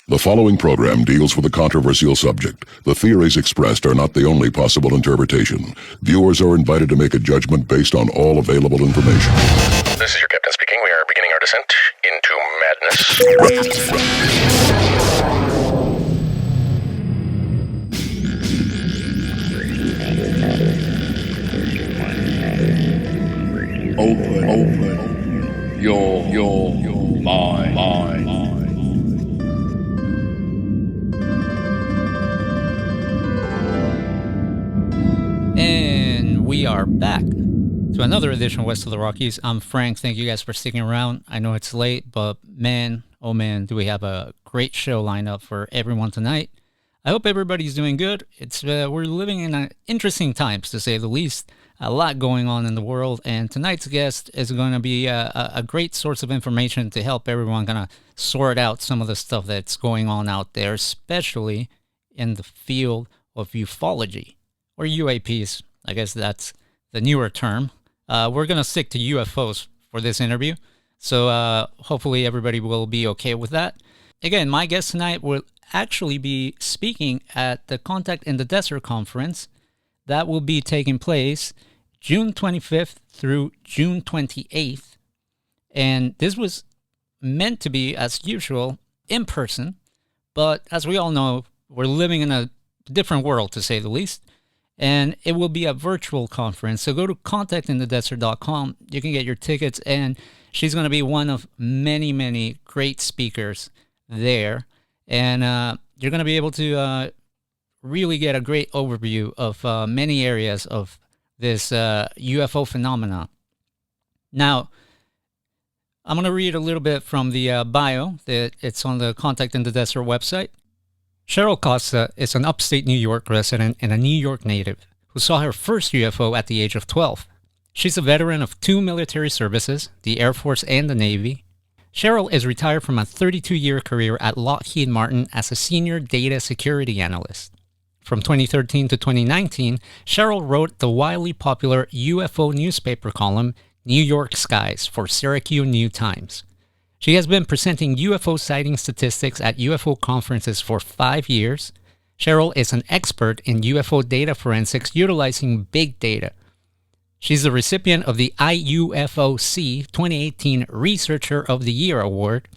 The following program deals with a controversial subject. The theories expressed are not the only possible interpretation. Viewers are invited to make a judgment based on all available information. This is your captain speaking. We are beginning our descent into madness. Open your mind. And we are back to another edition of West of the Rockies. I'm Frank. Thank you guys for sticking around. I know it's late, but man, oh man, do we have a great show lined up for everyone tonight. I hope everybody's doing good. We're living in interesting times, to say the least. A lot going on in the world, and tonight's guest is going to be a great source of information to help everyone kind of sort out some of the stuff that's going on out there, especially in the field of ufology, or UAPs. I guess that's the newer term. We're going to stick to UFOs for this interview, so hopefully everybody will be okay with that. Again, my guest tonight will actually be speaking at the Contact in the Desert conference that will be taking place June 25th through June 28th. And this was meant to be, as usual, in person. But as we all know, we're living in a different world, to say the least. And it will be a virtual conference. So go to contactinthedesert.com. You can get your tickets. And she's going to be one of many, many great speakers there. And you're going to be able to really get a great overview of many areas of this UFO phenomena. Now, I'm going to read a little bit from the bio that it's on the Contact in the Desert website. Cheryl Costa is an upstate New York resident and a New York native who saw her first UFO at the age of 12. She's a veteran of 2 military services, the Air Force and the Navy. Cheryl is retired from a 32-year career at Lockheed Martin as a senior data security analyst. From 2013 to 2019, Cheryl wrote the wildly popular UFO newspaper column, New York Skies, for Syracuse New Times. She has been presenting UFO sighting statistics at UFO conferences for 5 years. Cheryl is an expert in UFO data forensics utilizing big data. She's the recipient of the IUFOC 2018 Researcher of the Year Award.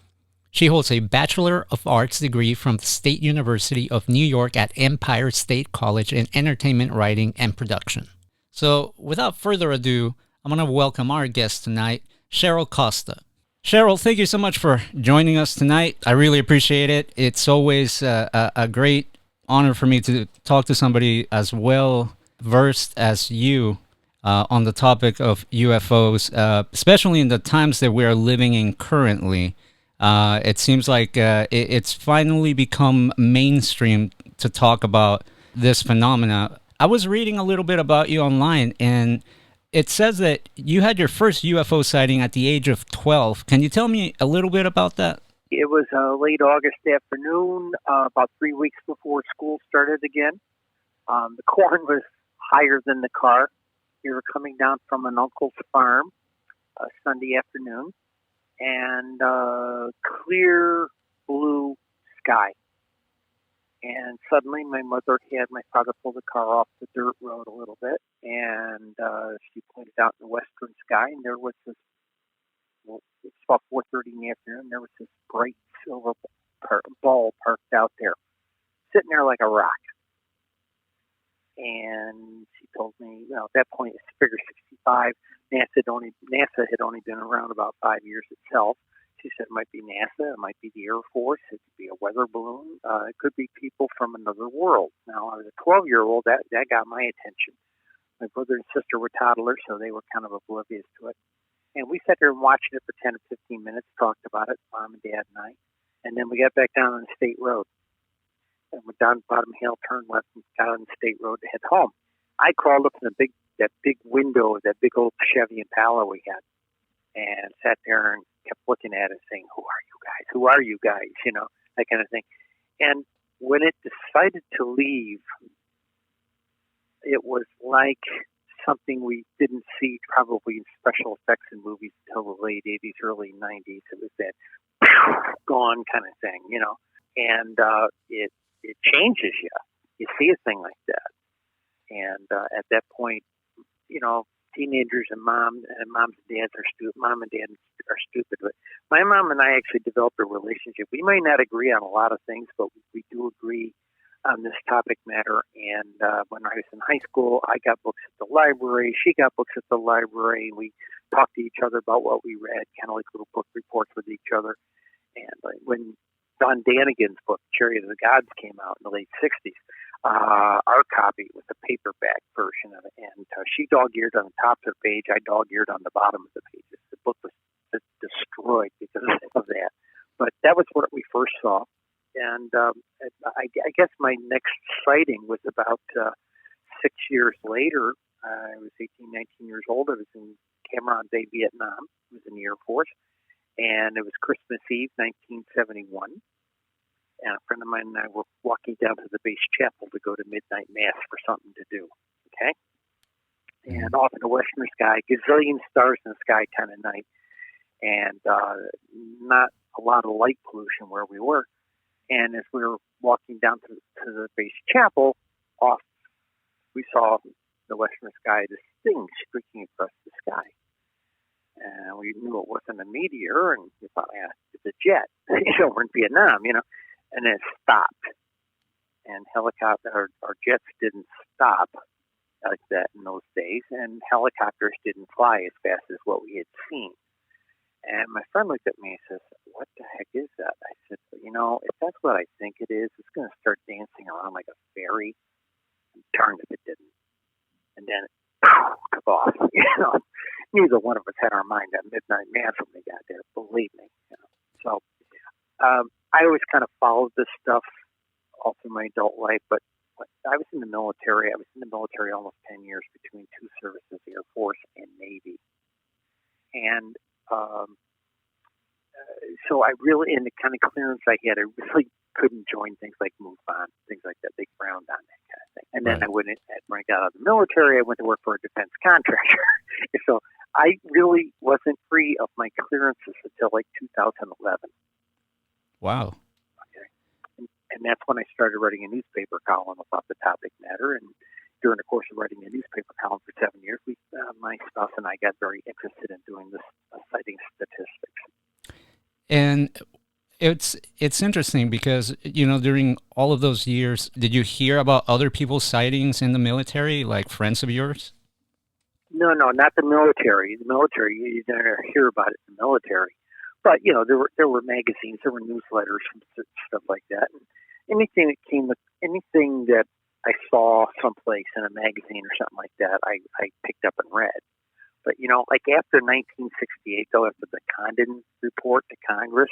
She holds a Bachelor of Arts degree from the State University of New York at Empire State College in Entertainment Writing and Production. So, without further ado, I'm going to welcome our guest tonight, Cheryl Costa. Cheryl, thank you so much for joining us tonight. I really appreciate it. It's always a great honor for me to talk to somebody as well versed as you on the topic of UFOs, especially in the times that we are living in currently. It seems like it's finally become mainstream to talk about this phenomena. I was reading a little bit about you online, and it says that you had your first UFO sighting at the age of 12. Can you tell me a little bit about that? It was a late August afternoon, about 3 weeks before school started again. The corn was higher than the car. We were coming down from an uncle's farm Sunday afternoon, and clear blue sky. And suddenly my mother had my father pull the car off the dirt road a little bit, and she pointed out in the western sky, and there was this, well, it's about 4:30 in the afternoon, there was this bright silver ball parked out there, sitting there like a rock. And she told me, at that point, it's figure 65. NASA had only been around about 5 years itself. She said it might be NASA, it might be the Air Force, it could be a weather balloon, it could be people from another world. Now, I was a 12-year-old, that got my attention. My brother and sister were toddlers, so they were kind of oblivious to it. And we sat there and watched it for 10 or 15 minutes, talked about it, Mom and Dad and I. And then we got back down on the state road. And went down Bottom Hill, turned left, and got on the state road to head home. I crawled up in that big window of that big old Chevy Impala we had, and sat there and kept looking at it, saying, "Who are you guys? Who are you guys?" That kind of thing. And when it decided to leave, it was like something we didn't see probably in special effects in movies until the late 80s, early 90s. It was that gone kind of thing, and it changes you. You see a thing like that, and at that point, teenagers and moms and dads are stupid. Mom and dad are stupid. But my mom and I actually developed a relationship. We may not agree on a lot of things, but we do agree on this topic matter. And when I was in high school, I got books at the library. She got books at the library. We talked to each other about what we read, kind of like little book reports with each other. And when Don Danigan's book, Chariots of the Gods, came out in the late 60s, our copy was the paperback version of it. And she dog-eared on the top of the page. I dog-eared on the bottom of the pages. The book was destroyed because of that. But that was what we first saw. And I guess my next sighting was about 6 years later. I was 18, 19 years old. I was in Cam Ranh Bay, Vietnam. I was in the Air Force. And it was Christmas Eve, 1971. And a friend of mine and I were walking down to the base chapel to go to midnight mass for something to do. Okay? And off in the western sky, gazillion stars in the sky kind of night. And not a lot of light pollution where we were. And as we were walking down to the base chapel, off we saw the western sky, this thing streaking across the sky. And we knew it wasn't a meteor, and we thought, yeah, it's a jet. We're in Vietnam, And then it stopped. And helicopter or jets didn't stop like that in those days, and helicopters didn't fly as fast as what we had seen. And my friend looked at me and says, "What the heck is that?" I said, if that's what I think it is, it's going to start dancing around like a fairy. Darned if it didn't. And then it took off. Neither one of us had our mind on midnight mass when we got there, believe me. So I always kind of followed this stuff all through my adult life, but I was in the military. I was in the military almost 10 years between two services, Air Force and Navy. And so I really, in the kind of clearance I had, I really couldn't join things like MUFON, things like that. They frowned on that kind of thing. And then when I got out of the military, I went to work for a defense contractor. So I really wasn't free of my clearances until like 2011. Wow. Okay. And that's when I started writing a newspaper column about the topic matter. And during the course of writing a newspaper column for 7 years, my spouse and I got very interested in doing this sighting statistics. And it's interesting because, during all of those years, did you hear about other people's sightings in the military, like friends of yours? No, not the military. The military, you never hear about it in the military. But, there were magazines, there were newsletters and stuff like that. And anything that I saw someplace in a magazine or something like that, I picked up and read. But, like after 1968, though, after the Condon report to Congress,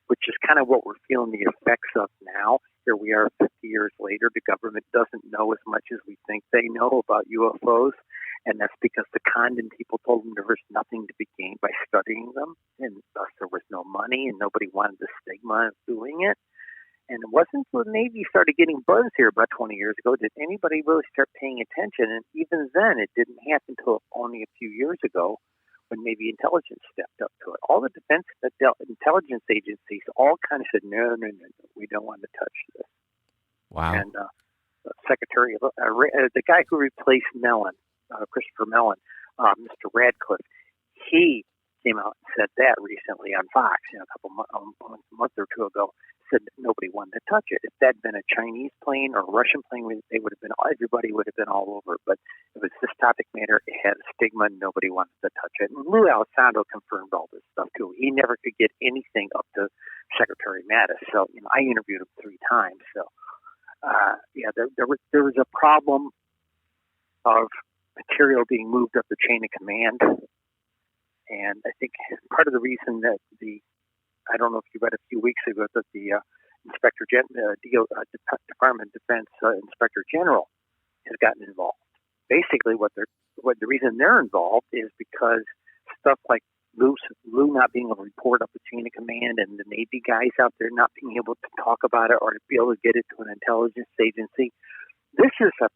which is kind of what we're feeling the effects of now. Here we are 50 years later. The government doesn't know as much as we think they know about UFOs. And that's because the Condon people told them there was nothing to be gained by studying them. And thus there was no money and nobody wanted the stigma of doing it. And it wasn't until the Navy started getting buzz here about 20 years ago did anybody really start paying attention. And even then, it didn't happen until only a few years ago when Navy intelligence stepped up to it. All the defense intelligence agencies all kind of said, no, we don't want to touch this. Wow. And Secretary, the guy who replaced Mellon, Christopher Mellon, Mr. Radcliffe, he came out and said that recently on Fox, a month or two ago, said that nobody wanted to touch it. If that had been a Chinese plane or a Russian plane, everybody would have been all over it. But it was this topic matter. It had a stigma, and nobody wanted to touch it. And Lou Alessandro confirmed all this stuff too. He never could get anything up to Secretary Mattis. So I interviewed him 3 times. So there was a problem of material being moved up the chain of command. And I think part of the reason that I don't know if you read a few weeks ago that the Department of Defense Inspector General has gotten involved. Basically, the reason they're involved is because stuff like Lou not being able to report up the chain of command and the Navy guys out there not being able to talk about it or to be able to get it to an intelligence agency. This is a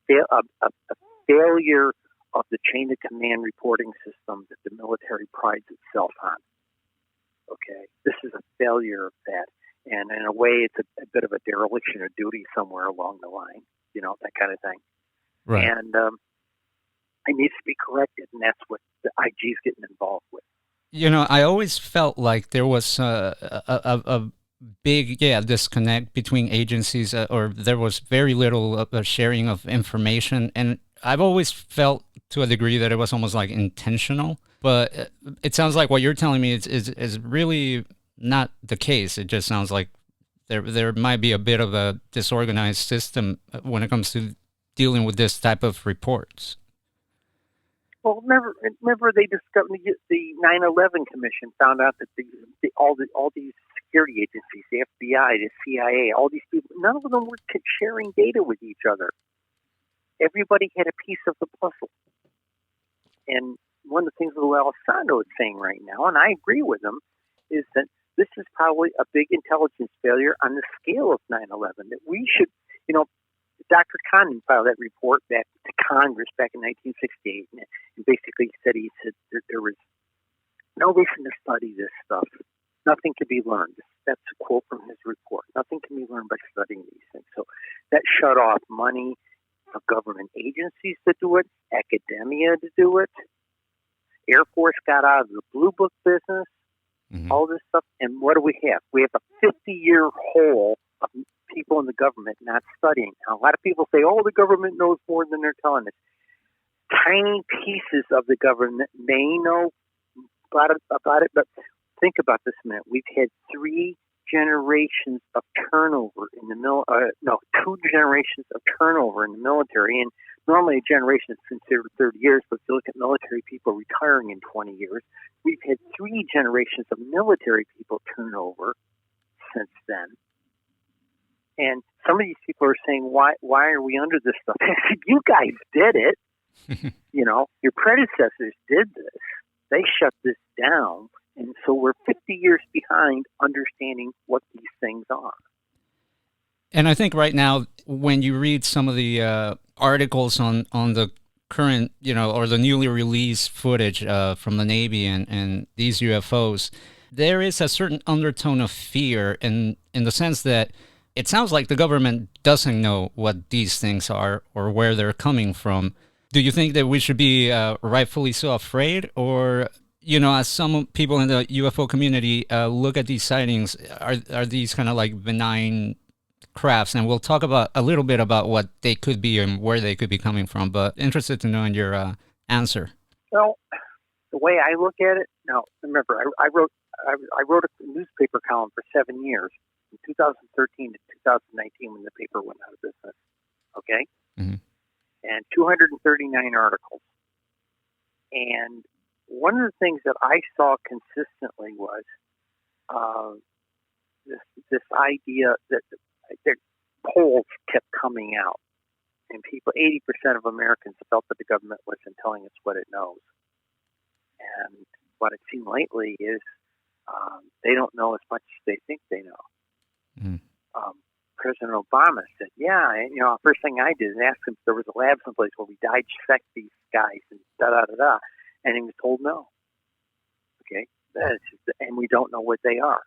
failure of the chain of command reporting system that the military prides itself on. Okay, this is a failure of that. And in a way, it's a bit of a dereliction of duty somewhere along the line, that kind of thing. Right. And it needs to be corrected, and that's what the IG is getting involved with. I always felt like there was a big disconnect between agencies, or there was very little sharing of information, and I've always felt to a degree that it was almost like intentional. But it sounds like what you're telling me is really not the case. It just sounds like there might be a bit of a disorganized system when it comes to dealing with this type of reports. Well, remember they discovered the 9/11 Commission found out that all these security agencies, the FBI, the CIA, all these people, none of them were sharing data with each other. Everybody had a piece of the puzzle. And one of the things that Alessandro is saying right now, and I agree with him, is that this is probably a big intelligence failure on the scale of 9/11. That we should, Dr. Condon filed that report back to Congress back in 1968, and basically said there was no reason to study this stuff. Nothing can be learned. That's a quote from his report. Nothing can be learned by studying these things. So that shut off money for government agencies to do it, academia to do it. Air Force got out of the Blue Book business, all this stuff. And what do we have? We have a 50-year hole of people in the government not studying. Now, a lot of people say, the government knows more than they're telling us. Tiny pieces of the government may know about it, but think about this a minute. We've had 3 generations of turnover in the 2 generations of turnover in the military, and normally a generation is considered 30 years, but if you look at military people retiring in 20 years, we've had 3 generations of military people turn over since then. And some of these people are saying, why are we under this stuff? I said, you guys did it. Your predecessors did this. They shut this down. And so we're 50 years behind understanding what these things are. And I think right now, when you read some of the articles on the current, or the newly released footage from the Navy and these UFOs, there is a certain undertone of fear in the sense that it sounds like the government doesn't know what these things are or where they're coming from. Do you think that we should be rightfully so afraid? Or, as some people in the UFO community look at these sightings, are these kind of like benign crafts? And we'll talk a little bit about what they could be and where they could be coming from, but interested to know in your answer. Well, the way I look at it, now, remember, I wrote a newspaper column for 7 years, from 2013 to 2019 when the paper went out of business, okay? Mm-hmm. And 239 articles. And one of the things that I saw consistently was this idea that polls kept coming out, and 80% of Americans felt that the government wasn't telling us what it knows. And what it seemed lately is they don't know as much as they think they know. Mm. President Obama said, first thing I did is ask him if there was a lab someplace where we dissect these guys and da-da-da-da. And he was told no. Okay? And we don't know what they are.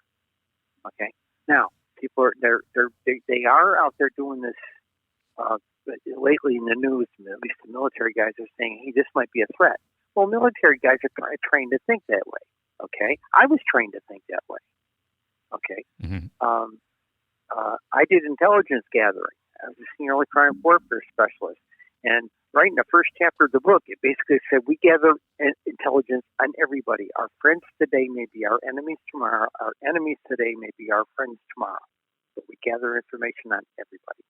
Okay? Now, people they are out there doing this lately in the news, at least the military guys are saying, hey, this might be a threat. Well, military guys are trained to think that way. Okay? I was trained to think that way. Okay? Mm-hmm. I did intelligence gathering. I was a senior electronic warfare specialist. And right in the first chapter of the book, it basically said we gather intelligence on everybody. Our friends today may be our enemies tomorrow. Our enemies today may be our friends tomorrow. But we gather information on everybody.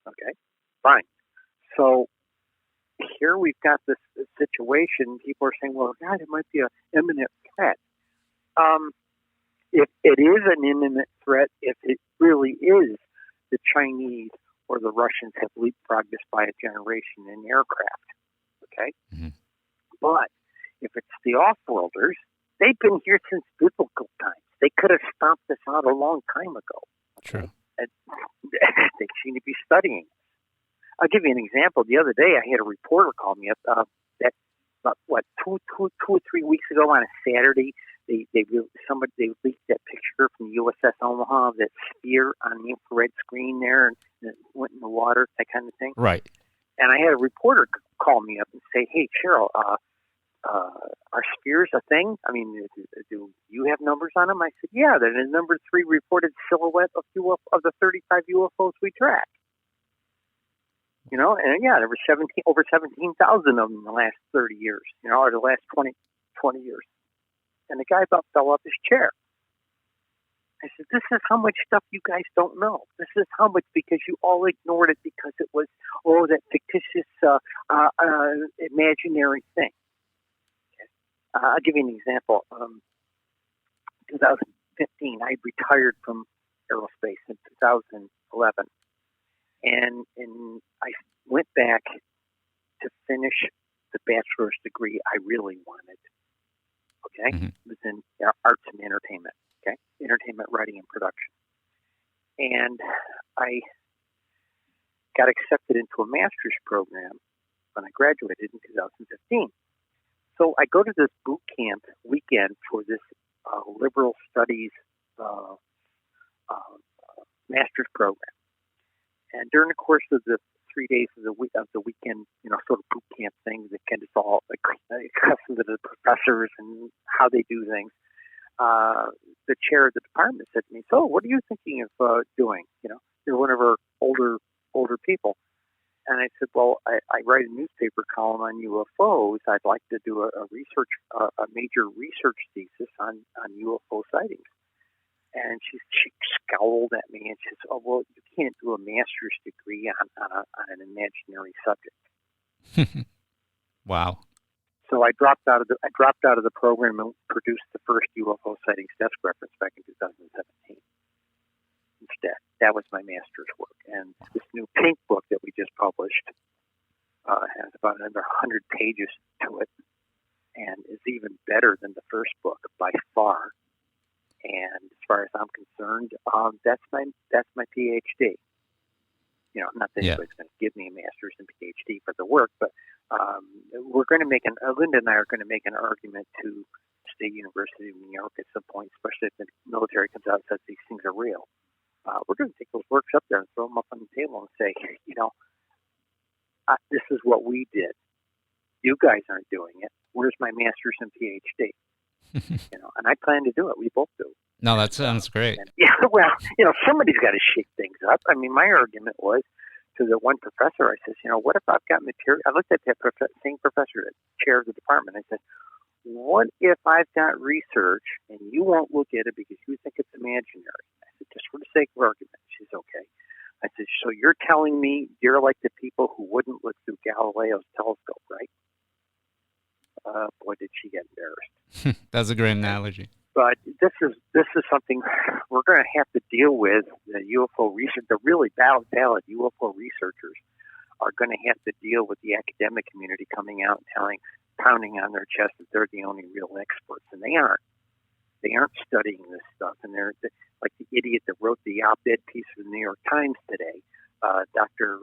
Okay? Fine. So here we've got this situation. People are saying, well, God, it might be an imminent threat. If it is an imminent threat, if it really is the Chinese or the Russians have leapfrogged us by a generation in aircraft, okay? Mm-hmm. But if it's the off-worlders, they've been here since biblical times. They could have stomped us out a long time ago. True. And they seem to be studying. I'll give you an example. The other day, I had a reporter call me up that, 2 or 3 weeks ago on a Saturday, They leaked that picture from the USS Omaha, that sphere on the infrared screen there, and it went in the water, that kind of thing. Right. And I had a reporter call me up and say, "Hey, Cheryl, are spheres a thing? I mean, do you have numbers on them?" I said, "Yeah, they're the number 3 reported silhouette of the 35 UFOs we track." You know, and yeah, there were over 17,000 of them in the last 30 years, you know, or the last 20 years. And the guy about fell off his chair. I said, "This is how much stuff you guys don't know. This is how much, because you all ignored it because it was, that fictitious, imaginary thing." Okay. I'll give you an example. 2015, I retired from aerospace in 2011. And I went back to finish the bachelor's degree I really wanted. Okay? Mm-hmm. It was in arts and entertainment. Okay? Entertainment writing and production. And I got accepted into a master's program when I graduated in 2015. So I go to this boot camp weekend for this liberal studies master's program. And during the course of the 3 days of the weekend, you know, sort of boot camp things, that kind of all accustomed to the professors and how they do things. The chair of the department said to me, "So, what are you thinking of doing? You know, you're one of our older people." And I said, "Well, I write a newspaper column on UFOs. I'd like to do a major research thesis on UFO sightings." And she scowled at me and she said, "Oh, well, you can't do a master's degree on an imaginary subject." Wow. So I dropped out of the program and produced the first UFO Sightings Desk Reference back in 2017. Instead, that was my master's work. And this new pink book that we just published has about another 100 pages to it, and is even better than the first book by far. And as far as I'm concerned, that's my PhD. You know, not that anybody's going to give me a master's and PhD for the work, but we're going to Linda and I are going to make an argument to State University of New York at some point, especially if the military comes out and says these things are real. We're going to take those works up there and throw them up on the table and say, you know, this is what we did. You guys aren't doing it. Where's my master's and PhD? You know, and I plan to do it. We both do. No, that sounds great. And, yeah, well, you know, somebody's got to shake things up. I mean, my argument was to the one professor. I said, you know, what if I've got material? I looked at that same professor, the chair of the department. I said, what if I've got research and you won't look at it because you think it's imaginary? I said, just for the sake of argument. She's okay. I said, so you're telling me you're like the people who wouldn't look through Galileo's telescope, right? Boy, did she get embarrassed. That's a great analogy. But this is something we're going to have to deal with. The UFO research, the really valid UFO researchers, are going to have to deal with the academic community coming out and pounding on their chest that they're the only real experts, and they aren't. They aren't studying this stuff, and they're like the idiot that wrote the op-ed piece for the New York Times today, Dr.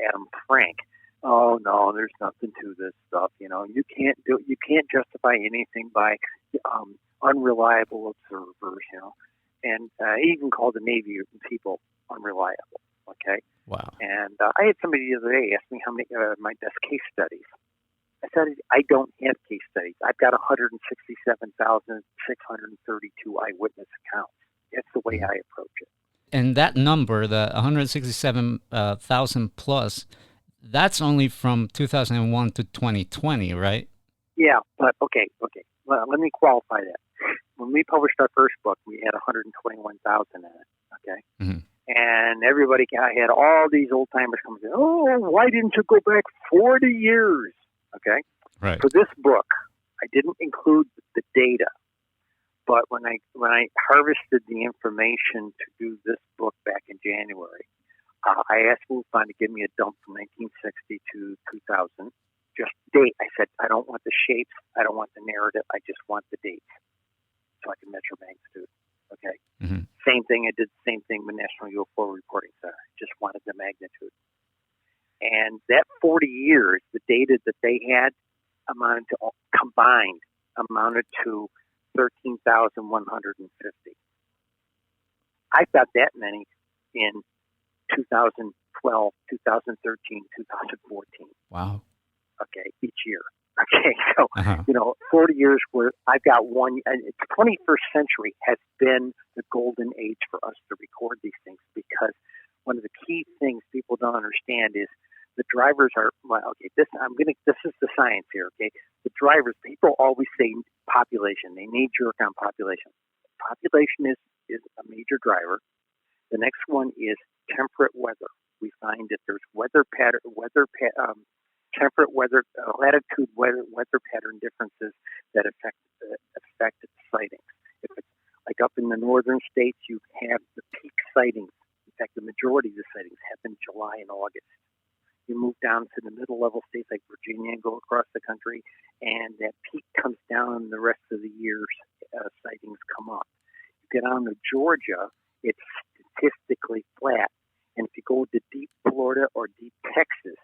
Adam Frank. Oh no, there's nothing to this stuff. You know, you can't justify anything by unreliable observers. You know, and he even called the Navy people unreliable. Okay. Wow. And I had somebody the other day ask me how many my best case studies. I said, I don't have case studies. I've got 167,632 eyewitness accounts. That's the way I approach it. And that number, the 167,000 plus, that's only from 2001 to 2020, right? Yeah, but okay. Well, let me qualify that. When we published our first book, we had 121,000 in it, okay? Mm-hmm. And I had all these old-timers coming in, oh, why didn't you go back 40 years? Okay? Right. For this book, I didn't include the data, but when I harvested the information to do this book back in January, I asked MUFON to give me a dump from 1960 to 2000. Just date. I said, I don't want the shapes. I don't want the narrative. I just want the dates so I can measure magnitude. Okay? Mm-hmm. Same thing. I did the same thing with National UFO Reporting Center. Just wanted the magnitude. And that 40 years, the data that they had combined amounted to 13,150. I've got that many in 2012, 2013, 2014. Wow. Okay, each year. Okay, so, 40 years where I've got one, and the 21st century has been the golden age for us to record these things, because one of the key things people don't understand is the drivers are, this is the science here, okay? The drivers, people always say population. They knee jerk on population. Population is a major driver. The next one is temperate weather. We find that there's temperate weather, latitude weather pattern differences that affect sightings. If it's like up in the northern states, you have the peak sightings. In fact, the majority of the sightings happen July and August. You move down to the middle level states like Virginia and go across the country, and that peak comes down, and the rest of the year's sightings come up. You get on to Georgia, it's statistically flat. And if you go to deep Florida or deep Texas,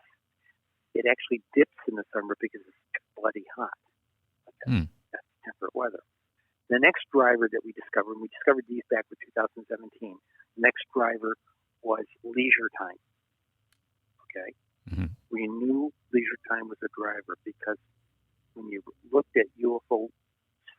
it actually dips in the summer because it's too bloody hot. Okay? That's temperate weather. The next driver that we discovered, and we discovered these back in 2017, the next driver was leisure time. Okay? Mm-hmm. We knew leisure time was a driver because when you looked at UFO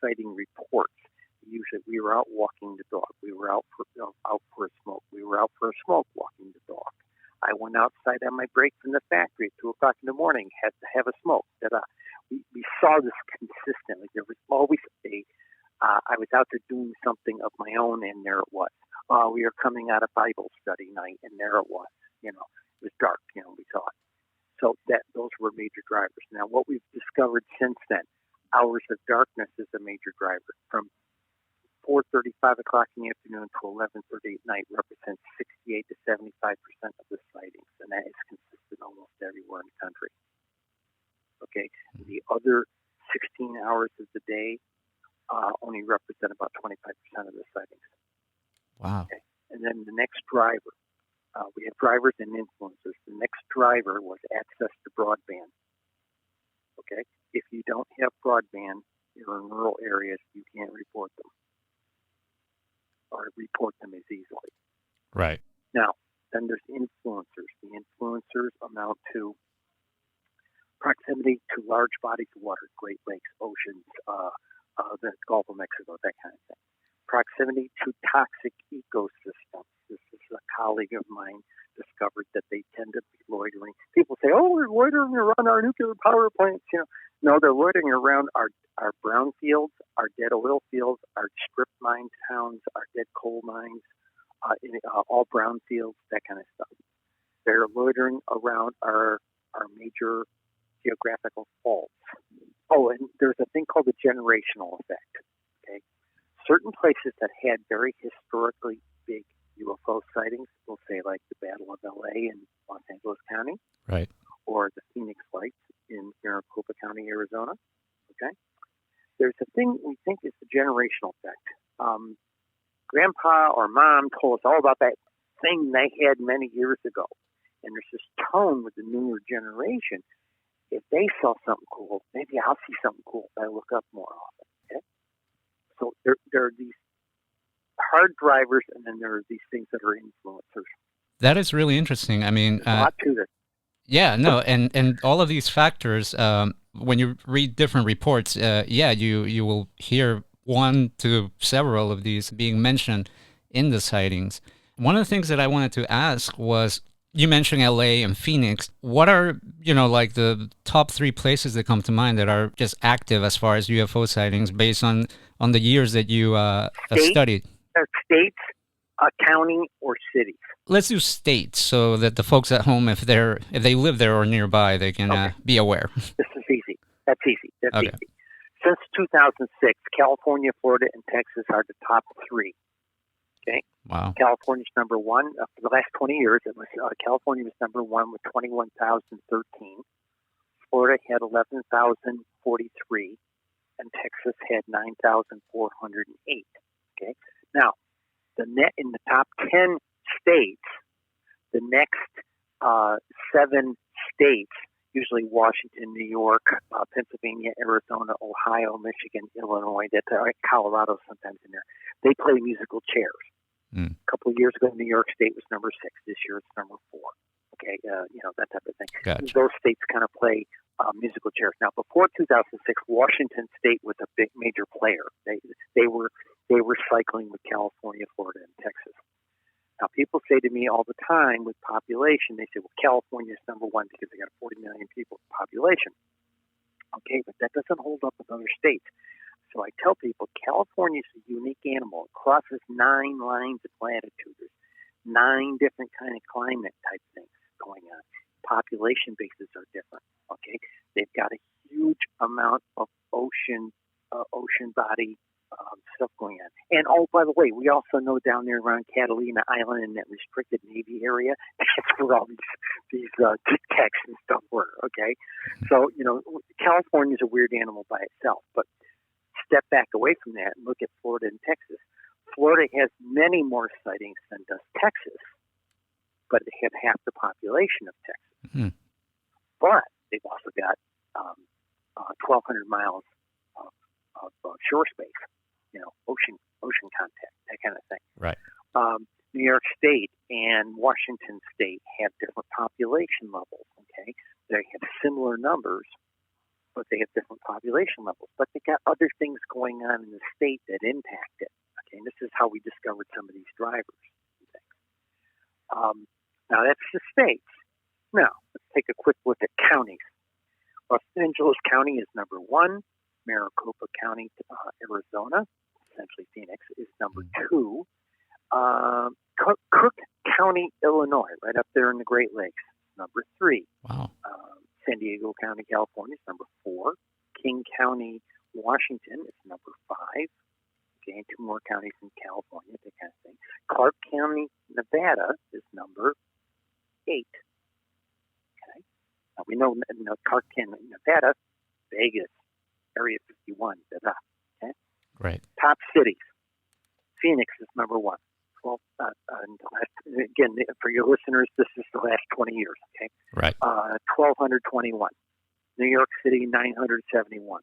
sighting reports, usually we were out walking the dog. We were out for a smoke. We were out for a smoke walking the dog. I went outside on my break from the factory at 2 o'clock in the morning, had to have a smoke. We saw this consistently. There was always I was out there doing something of my own, and there it was. We were coming out of Bible study night, and there it was. It was dark. We saw it. So those were major drivers. Now, what we've discovered since then, hours of darkness is a major driver. From 4:30, 5 o'clock in the afternoon to 11:30 at night represents 68 to 75% of the sightings, and that is consistent almost everywhere in the country. Okay, the other 16 hours of the day only represent about 25% of the sightings. Wow. Okay, and then the next driver, we have drivers and influencers. The next driver was access to broadband. Okay, if you don't have broadband, you're in rural areas, you can't report them. Or report them as easily. Right. Now, then there's influencers. The influencers amount to proximity to large bodies of water, Great Lakes, oceans, the Gulf of Mexico, that kind of thing. Proximity to toxic ecosystems. This is a colleague of mine discovered that they tend to be loitering. People say, "Oh, we're loitering around our nuclear power plants." No, they're loitering around our brown fields, our dead oil fields, our strip mine towns, our dead coal mines, all brown fields, that kind of stuff. They're loitering around our major geographical faults. Oh, and there's a thing called the generational effect. Okay, certain places that had very historically big UFO sightings, we'll say like the Battle of LA in Los Angeles County, Right. or the Phoenix Lights in Maricopa County, Arizona. Okay, there's a thing we think is the generational effect. Grandpa or Mom told us all about that thing they had many years ago, and there's this tone with the newer generation. If they saw something cool, maybe I'll see something cool if I look up more often. Okay, so there are these hard drivers, and then there are these things that are influencers. That is really interesting. I mean, There's a lot to this. Yeah, no, and all of these factors, when you read different reports, you will hear one to several of these being mentioned in the sightings. One of the things that I wanted to ask was, you mentioned LA and Phoenix. What are, like the top 3 places that come to mind that are just active as far as UFO sightings based on the years that you studied? States, county, or cities. Let's do states so that the folks at home, if they live there or nearby, they can be aware. This is easy. That's easy. Okay. Easy. Since 2006, California, Florida, and Texas are the top 3. Okay. Wow. California's number 1. For the last 20 years, it was California was number 1 with 21,013. Florida had 11,043, and Texas had 9,408. Okay. Now, in the top 10 states, the next 7 states usually Washington, New York, Pennsylvania, Arizona, Ohio, Michigan, Illinois, Colorado sometimes in there. They play musical chairs. A couple of years ago, New York State was number 6. This year, it's number 4. Okay, that type of thing. Gotcha. Those states kind of play musical chairs. Now, before 2006, Washington State was a big major player. They were cycling with California, Florida, and Texas. Now, people say to me all the time with population, they say, well, California is number 1 because they got 40 million people population. Okay, but that doesn't hold up with other states. So I tell people California is a unique animal. It crosses 9 lines of latitude. There's 9 different kind of climate type things going on. Population bases are different. Okay, they've got a huge amount of ocean body stuff going on. And by the way, we also know down there around Catalina Island in that restricted Navy area, that's where all these Tic Tacs and stuff were. Okay, so California is a weird animal by itself, but step back away from that and look at Florida and Texas. Florida has many more sightings than does Texas, but they have half the population of Texas. But they've also got 1,200 miles of shore space, ocean contact, that kind of thing. Right. New York State and Washington State have different population levels. Okay, they have similar numbers, but they have different population levels. But they got other things going on in the state that impact it. Okay, and this is how we discovered some of these drivers and things. Now that's the states. Now let's take a quick look at counties. Los Angeles County is number 1. Maricopa County, Arizona, essentially Phoenix, is number 2. Cook County, Illinois, right up there in the Great Lakes, number 3. Wow. San Diego County, California is number 4. King County, Washington is number 5. Okay, 2 more counties in California, that kind of thing. Clark County, Nevada is number 8. Okay. Now we know Clark County, Nevada, Vegas, Area 51. Okay. Right. Top cities. Phoenix is number 1. 12. Again, for your listeners, this is the last 20 years. Okay. Right. 1,221. New York City, 971.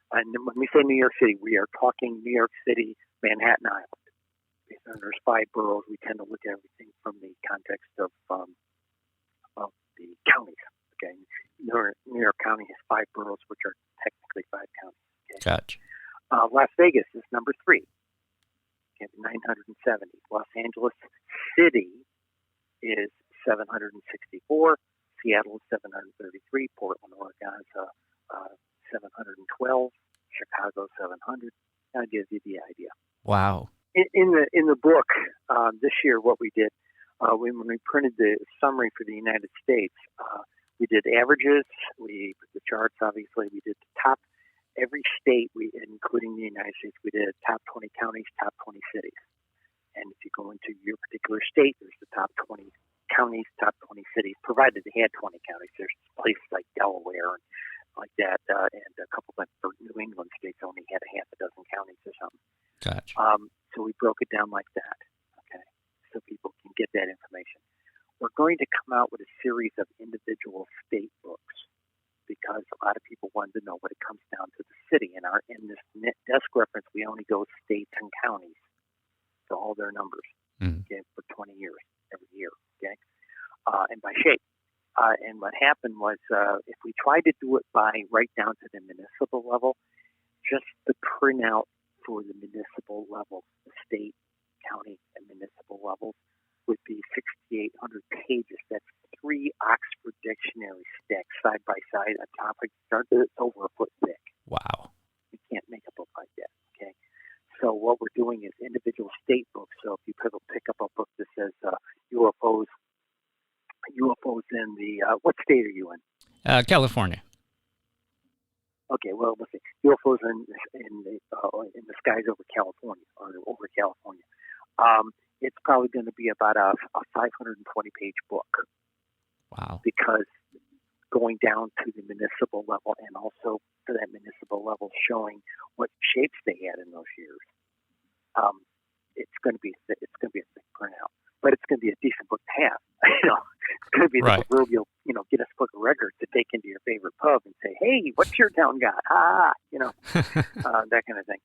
And when we say New York City, we are talking New York City, Manhattan Island. And there's 5 boroughs. We tend to look at everything from the context of the counties. Okay. New York County has 5 boroughs, which are technically 5 counties. Okay? Gotcha. Las Vegas is number 3. Okay, 970. Los Angeles City is 764. Seattle is 733. Portland, Oregon is 712. Chicago 700. That gives you the idea. Wow. In the book this year, what we did when we printed the summary for the United States, we did averages. We put the charts. Obviously, we did the top. Every state, including the United States, we did top 20 counties, top 20 cities. And if you go into your particular state, there's the top 20 counties, top 20 cities, provided they had 20 counties. There's places like Delaware and like that, and a couple of New England states only had a half a dozen counties or something. Gotcha. So we broke it down like that, okay, so people can get that information. We're going to come out with a series of individual state books because a lot of people wanted to know what it comes down to the city. In this desk reference, we only go states and counties to all their numbers, okay, for 20 years, every year, okay, and by shape. And what happened was if we tried to do it by right down to the municipal level, just the printout for the municipal level, the state, county, and municipal levels would be 6,800 pages. That's 3 Oxford dictionaries stacked side by side. A topic it's over a foot thick. Wow. You can't make a book like that, okay? So what we're doing is individual state books. So if you pick up a book that says UFOs in the what state are you in? California. Okay, well, let's see. UFOs in the skies over California or over California. It's probably going to be about a 520-page book. Wow. Because going down to the municipal level and also to that municipal level showing what shapes they had in those years. It's going to be a thick printout, but it's going to be a decent book to have. It's going to be the proverbial, Guinness Book of Records to take into your favorite pub and say, "Hey, what's your town got?" That kind of thing.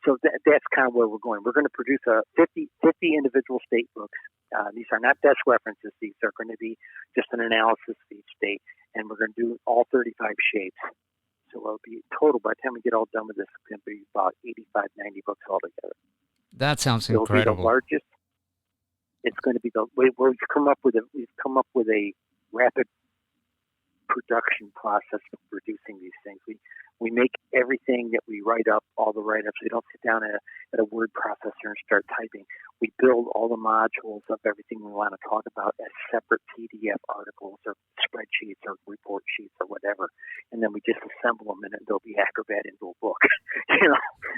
So that's kind of where we're going. We're going to produce 50 individual state books. These are not desk references. These are going to be just an analysis of each state, and we're going to do all 35 shapes. So it'll be total, by the time we get all done with this, it's going to be about 85, 90 books altogether. That sounds It'll incredible. be the largest. It's going to be we've come up with a rapid production process of producing these things. We make everything that we write up, all the write-ups. We don't sit down at a word processor and start typing. We build all the modules of everything we want to talk about as separate PDF articles or spreadsheets or report sheets or whatever. And then we just assemble them in Adobe Acrobat into a book,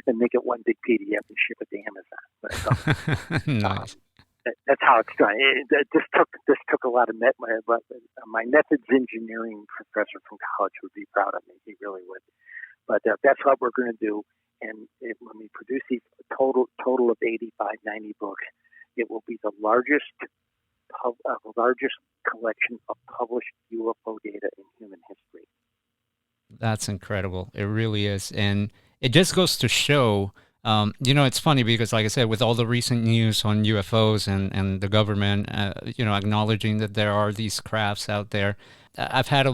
and make it one big PDF and ship it to Amazon. Nice. That's how it's done. This took a lot of my methods engineering professor from college would be proud of me. He really would. But that's what we're going to do. And when we produce these total of 85, 90 books, it will be the largest collection of published UFO data in human history. That's incredible. It really is. And it just goes to show, it's funny because, like I said, with all the recent news on UFOs and the government, acknowledging that there are these crafts out there, I've had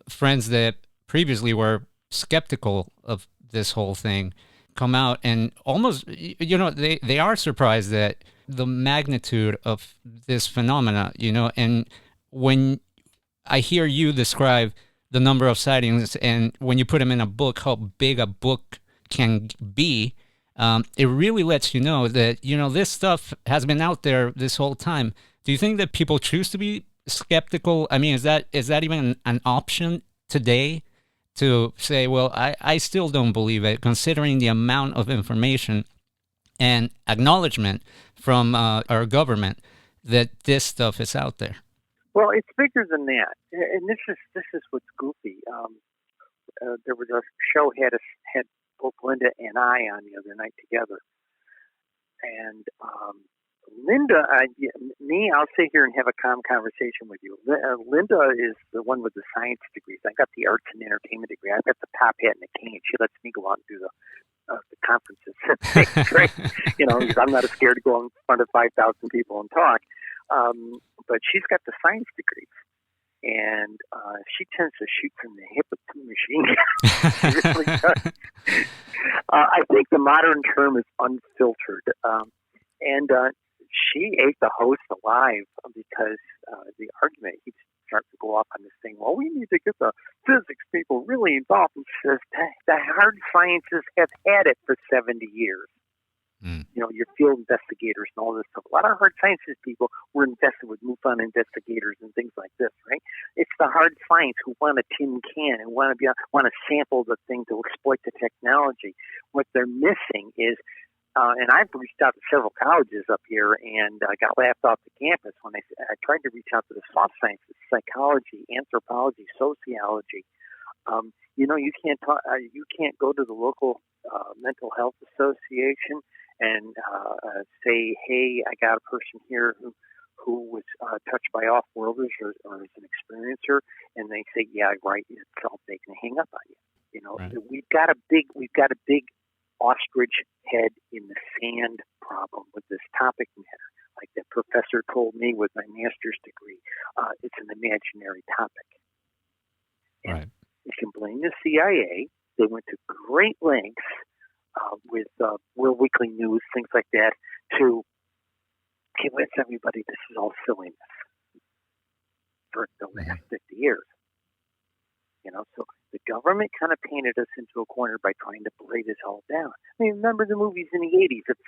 friends that previously were skeptical of this whole thing come out and almost, they are surprised that the magnitude of this phenomena, and when I hear you describe the number of sightings and when you put them in a book, how big a book can be, it really lets you know that, this stuff has been out there this whole time. Do you think that people choose to be skeptical? I mean, is that even an option today to say, well, I still don't believe it, considering the amount of information and acknowledgement from our government that this stuff is out there? Well, it's bigger than that, and this is what's goofy. There was a show had both Linda and I on the other night together, and Linda, I'll sit here and have a calm conversation with you. Linda is the one with the science degrees. I got the arts and entertainment degree. I've got the top hat and the cane. She lets me go out and do the conferences. Great, because I'm not scared to go in front of 5,000 people and talk. But she's got the science degrees, and she tends to shoot from the hip with two machine guns. She really does. I think the modern term is unfiltered, and she ate the host alive because the argument keeps starting to go off on this thing. Well, we need to get the physics people really involved. And she says the hard sciences have had it for 70 years. Your field investigators and all this stuff. A lot of hard sciences people were invested with MUFON investigators and things like this, right? It's the hard science who want a tin can and want to sample the thing to exploit the technology. What they're missing is, and I've reached out to several colleges up here and got laughed off the campus when I tried to reach out to the soft sciences, psychology, anthropology, sociology. You can't go to the local mental health association and say, hey, I got a person here who was touched by off-worlders or is an experiencer, and they say, yeah, right, it's all they can hang up on you. Right. We've got a big ostrich head in the sand problem with this topic matter. Like that professor told me with my master's degree, it's an imaginary topic. And right. You can blame the CIA. They went to great lengths with World Weekly News, things like that, to convince everybody this is all silliness for the last 50 years. So the government kind of painted us into a corner by trying to play this all down. I mean, remember the movies in the 80s? If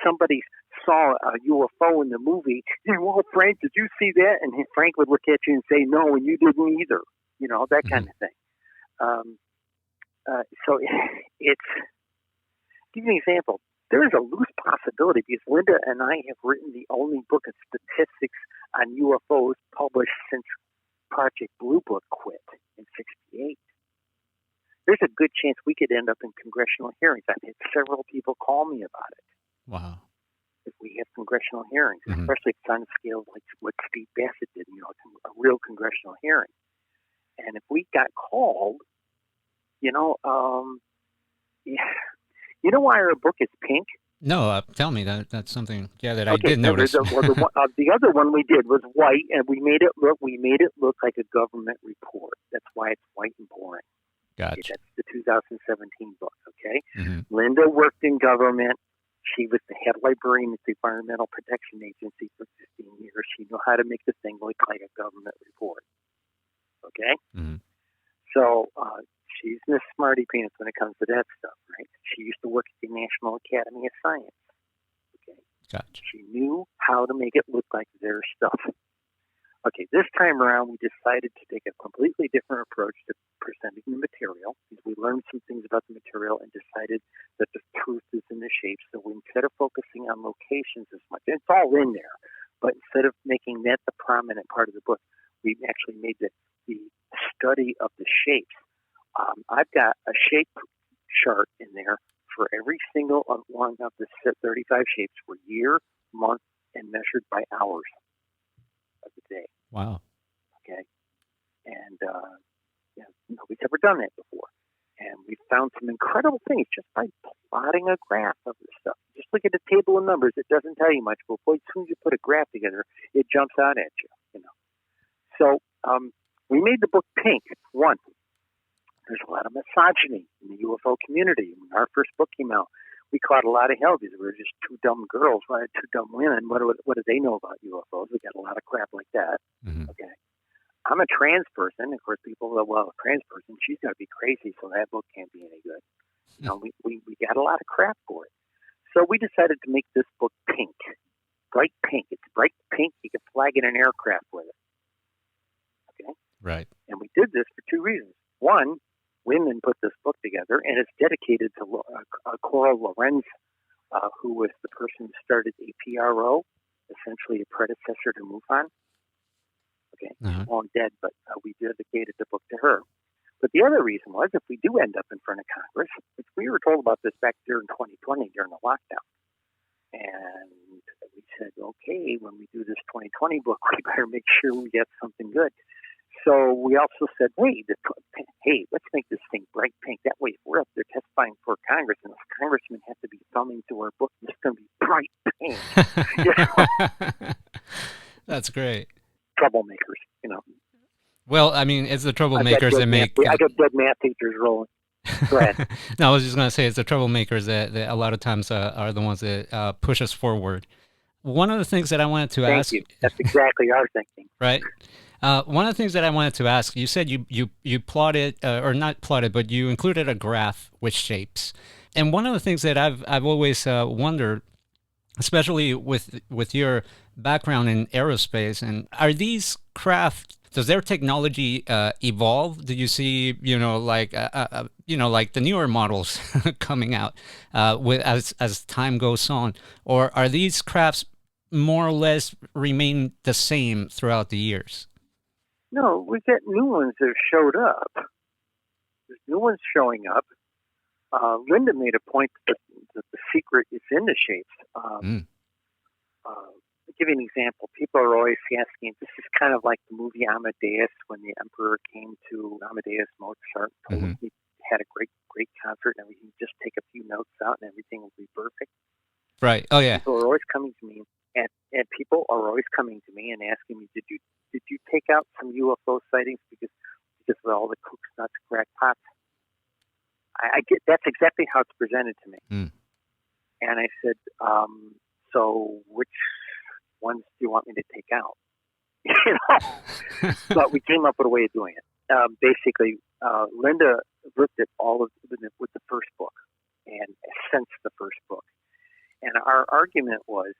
somebody saw a UFO in the movie, well, Frank, did you see that? And Frank would look at you and say, no, and you didn't either. That kind of thing. So it's, give you an example. There is a loose possibility because Linda and I have written the only book of statistics on UFOs published since Project Blue Book quit in '68. There's a good chance we could end up in congressional hearings. I've had several people call me about it. Wow. If we have congressional hearings, especially if it's on a scale like what Steve Bassett did, a real congressional hearing. And if we got called, you know, you know why our book is pink? No, tell me that. That's something. Yeah, that I Okay, did notice. the other one we did was white, and we made it look like a government report. That's why it's white and boring. Gotcha. Okay, that's the 2017 book. Okay, Mm-hmm. Linda worked in government. She was the head librarian at the Environmental Protection Agency for 15 years. She knew how to make the thing look like a government report. Okay, Mm-hmm. so she's Miss Smarty Pants when it comes to that stuff, right? She used to work at the National Academy of Science. Okay, Gotcha. she knew how to make it look like their stuff. Okay, this time around, we decided to take a completely different approach to presenting the material. We learned some things about the material and decided that the truth is in the shapes. So instead of focusing on locations as much, and it's all in there, but instead of making that the prominent part of the book, we actually made the study of the shapes. I've got a shape chart in there for every single one of the 35 shapes for year, month, and measured by hours of the day. Wow. Okay. And nobody's ever done that before. And we found some incredible things just by plotting a graph of this stuff. Just look at the table of numbers. It doesn't tell you much, but boy, as soon as you put a graph together, it jumps out at you. So we made the book pink. One, there's a lot of misogyny in the UFO community. When our first book came out, we caught a lot of hell because we were just two dumb girls, right? Two dumb women. What do they know about UFOs? We got a lot of crap like that. Mm-hmm. Okay. I'm a trans person. Of course, people go, well, a trans person, she's got to be crazy, so that book can't be any good. We got a lot of crap for it. So we decided to make this book pink. Bright pink. It's bright pink. You can flag in an aircraft with it. Okay? Right. And we did this for two reasons. One, women put this book together, and it's dedicated to Cora Lorenz, who was the person who started APRO, essentially a predecessor to MUFON. Okay, she's long dead, but we dedicated the book to her. But the other reason was, if we do end up in front of Congress, which we were told about this back during 2020 during the lockdown, and we said, okay, when we do this 2020 book, we better make sure we get something good. So we also said, hey, let's make this thing bright pink. That way, if we're up there testifying for Congress, and those congressmen have to be thumbing through our book, it's going to be bright pink. That's great. Troublemakers, Well, I mean, it's the troublemakers that make... I got dead math teachers rolling. Go ahead. No, I was just going to say it's the troublemakers that a lot of times are the ones that push us forward. One of the things that I wanted to ask... Thank you. That's exactly our thinking. Right. One of the things that I wanted to ask, you said you plotted, or not plotted, but you included a graph with shapes. And one of the things that I've always wondered, especially with your background in aerospace, and are these craft, does their technology evolve? Do you see, like the newer models coming out as time goes on, or are these crafts more or less remain the same throughout the years? No, we get new ones that have showed up. There's new ones showing up. Linda made a point that the secret is in the shapes. To give you an example, people are always asking, this is kind of like the movie Amadeus, when the emperor came to Amadeus Mozart, told him he had a great concert and everything, just take a few notes out and everything will be perfect. Right. Oh, yeah. People are always coming to me, and people are always coming to me and asking me, did you take out some UFO sightings because of all the kooks, nuts, crackpots? I get that's exactly how it's presented to me. And I said, so which ones do you want me to take out? But we came up with a way of doing it. Basically, Linda looked at all of it with the first book and sensed the first book. And our argument was,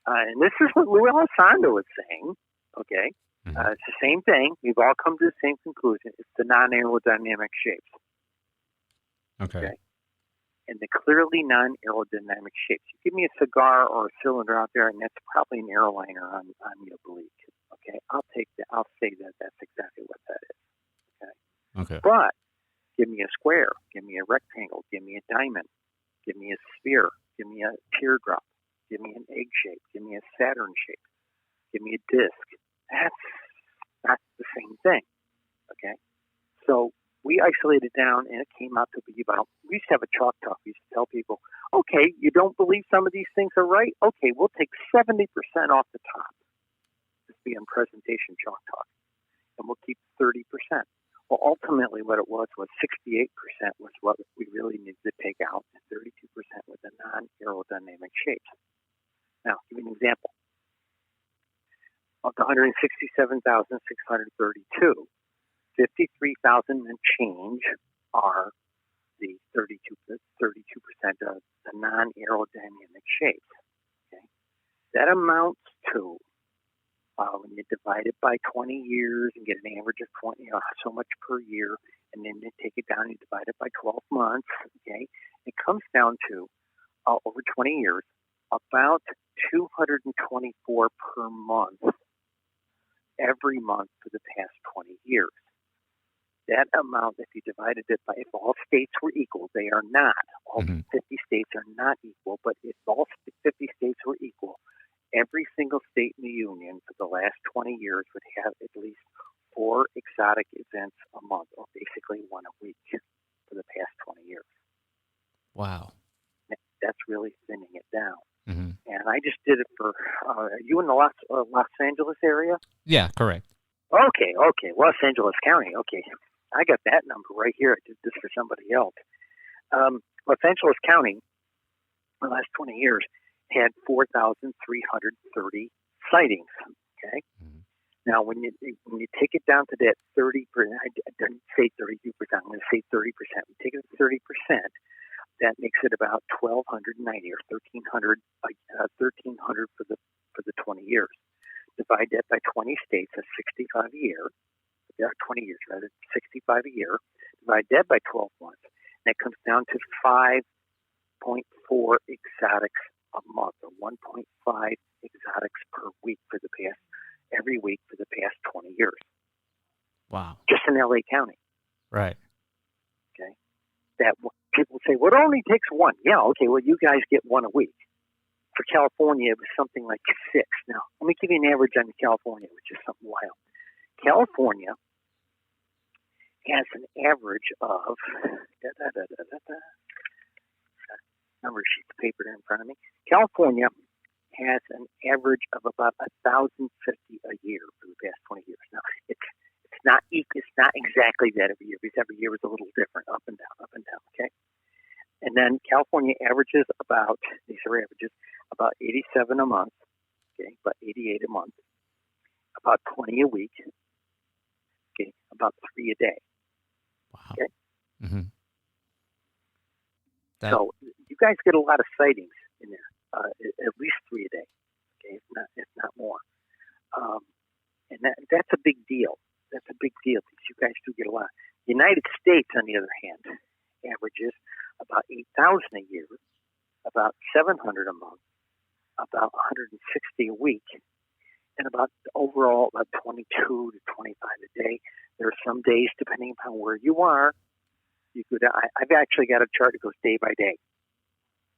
and this is what Lou Elizondo was saying, okay? It's the same thing. We've all come to the same conclusion. It's the non-aerodynamic shapes. Okay? And the clearly non-aerodynamic shapes. You give me a cigar or a cylinder out there, and that's probably an airliner on the oblique. Okay? I'll say that that's exactly what that is. Okay? But give me a square, give me a rectangle, give me a diamond, give me a sphere, give me a teardrop, give me an egg shape, give me a Saturn shape, give me a disc. That's not the same thing. Okay? So we isolated down, and it came out to be about, we used to have a chalk talk. We used to tell people, okay, you don't believe some of these things are right? Okay, we'll take 70% off the top. This be in presentation chalk talk. And we'll keep 30%. Well, ultimately what it was 68% was what we really needed to take out, and 32% was the non-aerodynamic shapes. Now, give you an example. Of the 167,632, 53,000 and change are the 32% of the non-aerodynamic shapes. Okay? That amounts to, when you divide it by 20 years and get an average of 20, so much per year, and then you take it down and divide it by 12 months, okay? It comes down to, over 20 years, about 224 per month, every month for the past 20 years. That amount, if you divided it by, if all states were equal, they are not. All 50 states are not equal, but if all 50 states were equal, every single state in the union for the last 20 years would have at least 4 exotic events a month, or basically one a week for the past 20 years. Wow. That's really thinning it down. Mm-hmm. And I just did it for, are you in the Los Angeles area? Yeah, correct. Okay. Los Angeles County. Okay. I got that number right here. I did this for somebody else. Los Angeles County, the last 20 years, had 4,330 sightings. Okay. Mm-hmm. Now, when you take it down to that 30%, I didn't say 32%. I'm going to say 30%. We take it to 30%. That makes it about 1,290 or 1,300 for the 20 years. Divide that by 20 states, that's 65 a year. 20 years rather, 65 a year. Divide that by 12 months. And that comes down to 5.4 exotics a month, or 1.5 exotics per week every week for the past 20 years. Wow. Just in LA County. Right. Okay. That people say, well, it only takes one. Yeah, okay, well, you guys get one a week. For California, it was something like 6. Now, let me give you an average on California, which is something wild. California has an average of, number of sheets of paper there in front of me. California has an average of about 1,050 a year for the past 20 years. Now, it's not exactly that every year, because every year is a little different, up and down, okay? And then California averages about, these are averages, about 87 a month, okay, about 88 a month, about 20 a week, okay, about 3 a day. Wow. Okay? Mm-hmm. So you guys get a lot of sightings in there, at least 3 a day, okay, if not more. And that's a big deal. That's a big deal because you guys do get a lot. The United States, on the other hand, averages about 8,000 a year, about 700 a month, about 160 a week, and about overall about 22 to 25 a day. There are some days, depending upon where you are, you could. I've actually got a chart that goes day by day,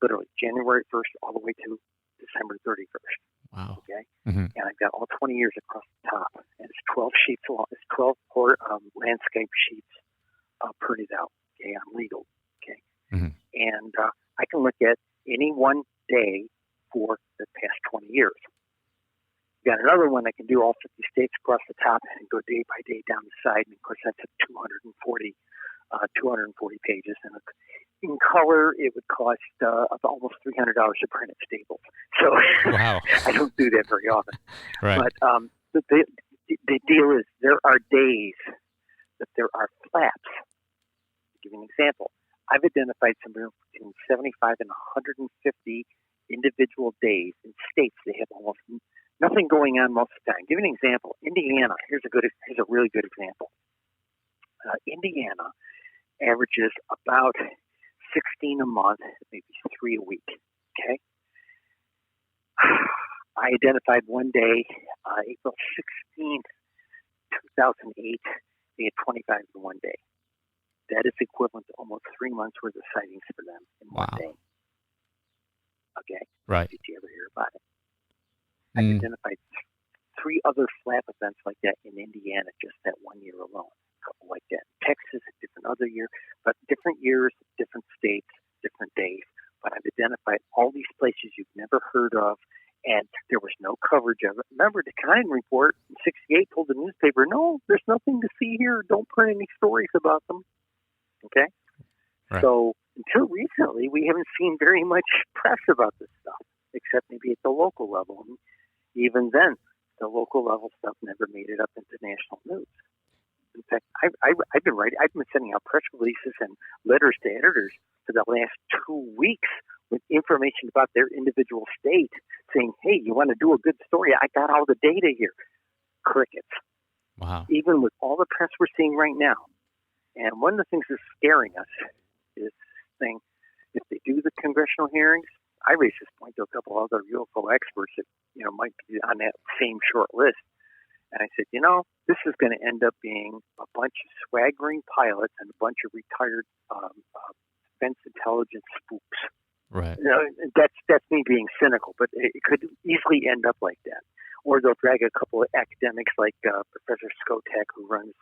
literally January 1st all the way to December 31st. Wow. Okay. Mm-hmm. And I've got all 20 years across the top, and it's 12 sheets long. It's 12 landscape sheets printed out. Okay, I'm legal. Okay, mm-hmm. And I can look at any one day for the past 20 years. Got another one I can do all 50 states across the top and go day by day down the side, and of course that's at 240 pages. And in color, it would cost almost $300 to print at Staples. So wow. I don't do that very often. Right. But the deal is there are days that there are flaps. To give you an example, I've identified somewhere between 75 and 150 individual days in states that have almost nothing going on most of the time. Give you an example. Indiana. Here's a really good example. Indiana averages about 16 a month, maybe 3 a week. Okay. I identified one day, April 16th, 2008. They had 25 in one day. That is equivalent to almost 3 months worth of sightings for them in one day. Okay. Right. Did you ever hear about it? I identified 3 other flap events like that in Indiana just that 1 year alone. couple like that in Texas, a different other year, but different years, different states, different days. But I've identified all these places you've never heard of, and there was no coverage of it. Remember, the Kine report in '68 told the newspaper, no, there's nothing to see here. Don't print any stories about them. Okay? Right. So until recently, we haven't seen very much press about this stuff, except maybe at the local level. And even then, the local level stuff never made it up into national news. In fact, I've been sending out press releases and letters to editors for the last 2 weeks with information about their individual state, saying, hey, you want to do a good story? I got all the data here. Crickets. Wow. Even with all the press we're seeing right now. And one of the things that's scaring us is saying, if they do the congressional hearings, I raised this point to a couple other UFO experts that, might be on that same short list. And I said, this is going to end up being a bunch of swaggering pilots and a bunch of retired defense intelligence spooks. Right. That's me being cynical, but it could easily end up like that. Or they'll drag a couple of academics like Professor Skotek, who runs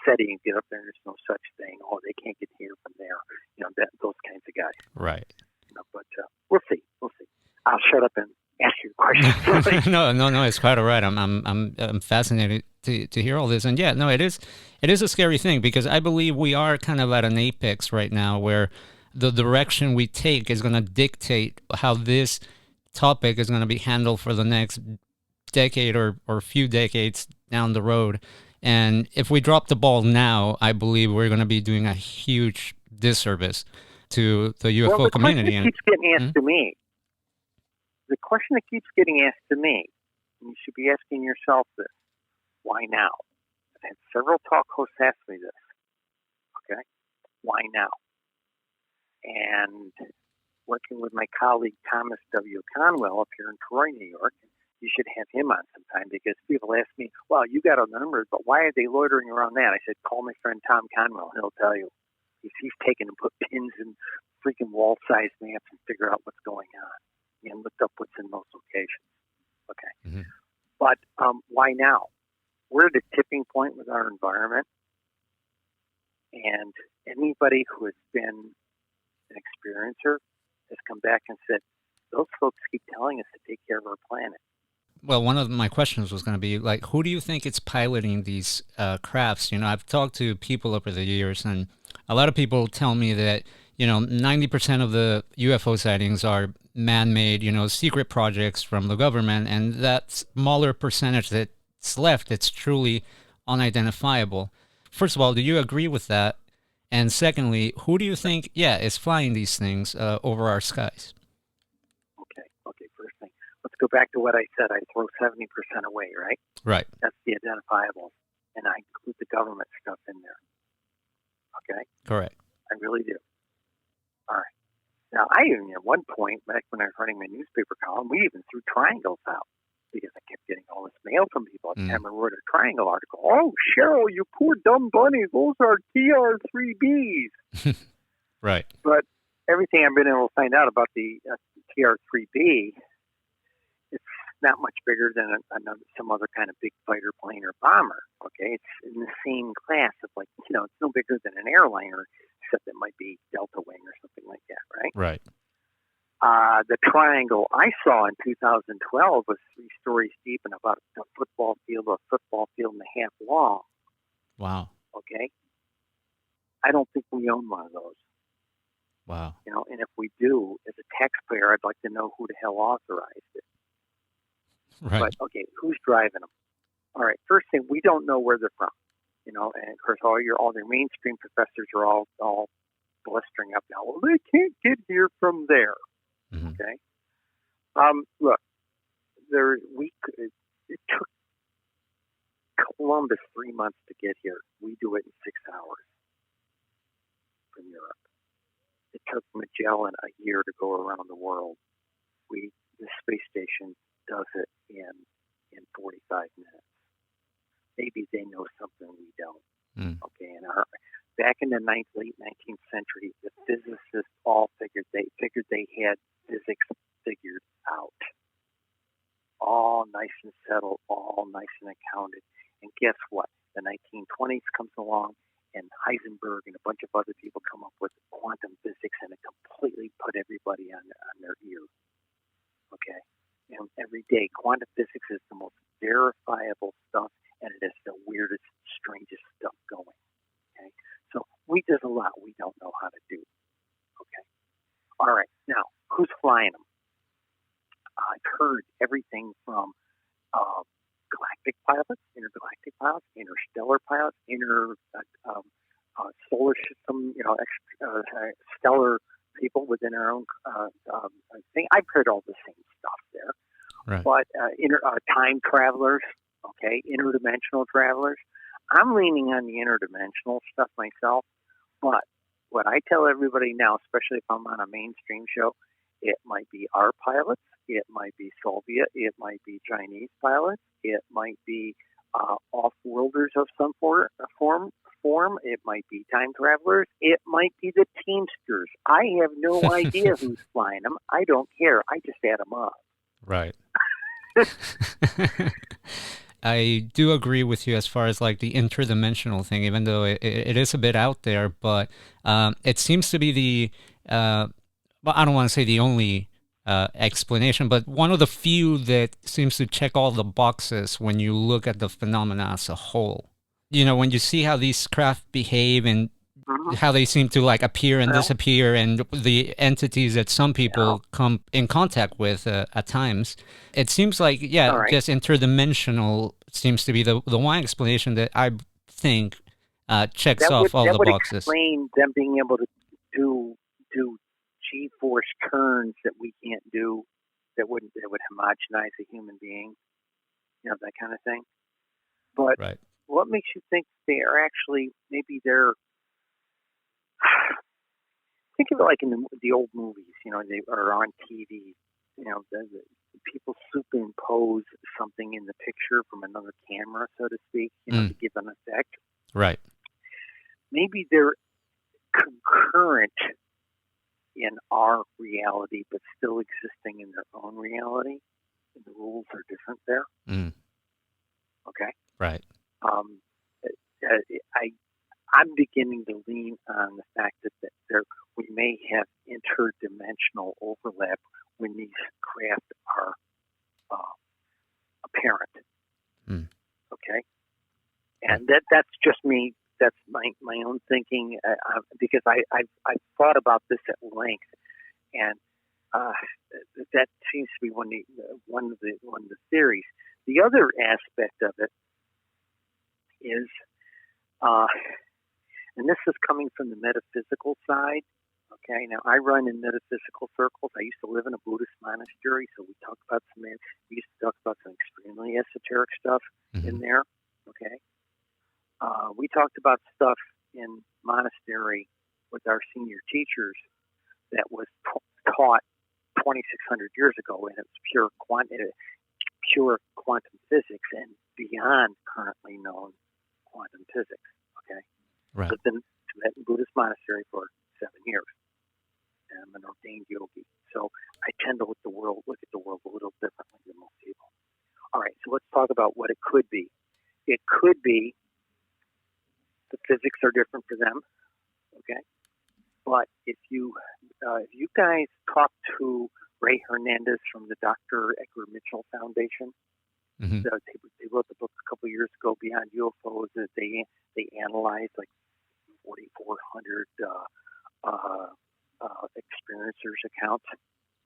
SETI, and get up there and there's no such thing. Oh, they can't get here from there. Those kinds of guys. Right. But we'll see. I'll shut up and ask you a question. No, it's quite all right. I'm fascinated to hear all this, and yeah, no, it is a scary thing because I believe we are kind of at an apex right now where the direction we take is going to dictate how this topic is going to be handled for the next decade or few decades down the road. And if we drop the ball now, I believe we're going to be doing a huge disservice to the UFO community. The question that keeps getting asked to me, and you should be asking yourself this, why now? I've had several talk hosts ask me this. Okay? Why now? And working with my colleague Thomas W. Conwell up here in Troy, New York, you should have him on sometime because people ask me, well, you got a number, but why are they loitering around that? I said, call my friend Tom Conwell. He'll tell you. He's taken and put pins in freaking wall-sized maps and figure out what's going on and looked up what's in those locations. Okay. Mm-hmm. But why now? We're at a tipping point with our environment, and anybody who has been an experiencer has come back and said, those folks keep telling us to take care of our planet. Well, one of my questions was going to be, like, who do you think is piloting these crafts? I've talked to people over the years, and a lot of people tell me that, 90% of the UFO sightings are man-made, secret projects from the government, and that smaller percentage that's left, it's truly unidentifiable. First of all, do you agree with that? And secondly, who do you think, is flying these things over our skies? Okay, first thing. Let's go back to what I said. I throw 70% away, right? Right. That's the identifiable. And I include the government stuff in there. Okay? Correct. I really do. All right. Now, I even, at one point, back when I was running my newspaper column, we even threw triangles out because I kept getting all this mail from people. Every time I wrote a triangle article, oh, Cheryl, you poor dumb bunny, those are TR3Bs. Right. But everything I've been able to find out about the TR3B, it's not much bigger than some other kind of big fighter plane or bomber. Okay, it's in the same class of it's no bigger than an airliner, except it might be Delta Wing or something like that, right? Right. The triangle I saw in 2012 was 3 stories deep and about a football field and a half long. Wow. Okay. I don't think we own one of those. Wow. And if we do, as a taxpayer, I'd like to know who the hell authorized it. Right. But, okay, who's driving them? All right, first thing, we don't know where they're from. And of course, all their mainstream professors are all blustering up now. Well, they can't get here from there. Mm-hmm. Okay? Look, it took Columbus 3 months to get here. We do it in 6 hours from Europe. It took Magellan a year to go around the world. The space station does it in 45 minutes. Maybe they know something we don't. Mm. Okay, and back in the late 19th century, the physicists all figured they had physics figured out. All nice and settled, all nice and accounted. And guess what? The 1920s comes along, and Heisenberg and a bunch of other people come up with quantum physics, and it completely put everybody on their ear. Okay, and every day, quantum physics is the most verifiable stuff, and it is the weirdest, strangest stuff going. Okay, so there's a lot we don't know how to do. Okay, all right, now who's flying them? I've heard everything from galactic pilots, intergalactic pilots, interstellar pilots, solar system, stellar people within our own thing. I've heard all the same stuff there. Right. But time travelers, okay, interdimensional travelers. I'm leaning on the interdimensional stuff myself. But what I tell everybody now, especially if I'm on a mainstream show, it might be our pilots, it might be Soviet, it might be Chinese pilots, it might be off-worlders of some form, it might be time travelers, it might be the Teamsters. I have no idea who's flying them. I don't care. I just add them up. Right. I do agree with you as far as like the interdimensional thing, even though it is a bit out there, but it seems to be the, well, I don't want to say the only explanation, but one of the few that seems to check all the boxes when you look at the phenomena as a whole. You know, when you see how these craft behave and how they seem to like appear and disappear, and the entities that some people come in contact with at times, it seems like, just interdimensional seems to be the one explanation that I think checks off all the boxes. That would explain them being able to do G-force turns that we can't do, that would homogenize a human being, that kind of thing. But what makes you think they are actually, maybe they're, think of it like in the old movies, they are on TV, the people superimpose something in the picture from another camera, so to speak, to give an effect. Right. Maybe they're concurrent in our reality, but still existing in their own reality. And the rules are different there. Okay. Right. I'm beginning to lean on the fact that we may have interdimensional overlap when these craft are apparent. Okay, and that's just me. That's my own thinking, because I've thought about this at length, and that seems to be one of the theories. The other aspect of it is, and this is coming from the metaphysical side. Okay, now I run in metaphysical circles. I used to live in a Buddhist monastery, so we used to talk about some extremely esoteric stuff in there. Okay, we talked about stuff in monastery with our senior teachers that was taught 2,600 years ago, and it's pure quantum physics and beyond currently known quantum physics. Okay. Right. I've been to Tibetan Buddhist monastery for 7 years. And I'm an ordained yogi. So I tend to look at the world a little differently than most people. All right, so let's talk about what it could be. It could be the physics are different for them. Okay. But if you guys talk to Ray Hernandez from the Dr. Edgar Mitchell Foundation, they wrote the book a couple years ago, Beyond UFOs, that they analyzed like 4,400 experiencers' accounts.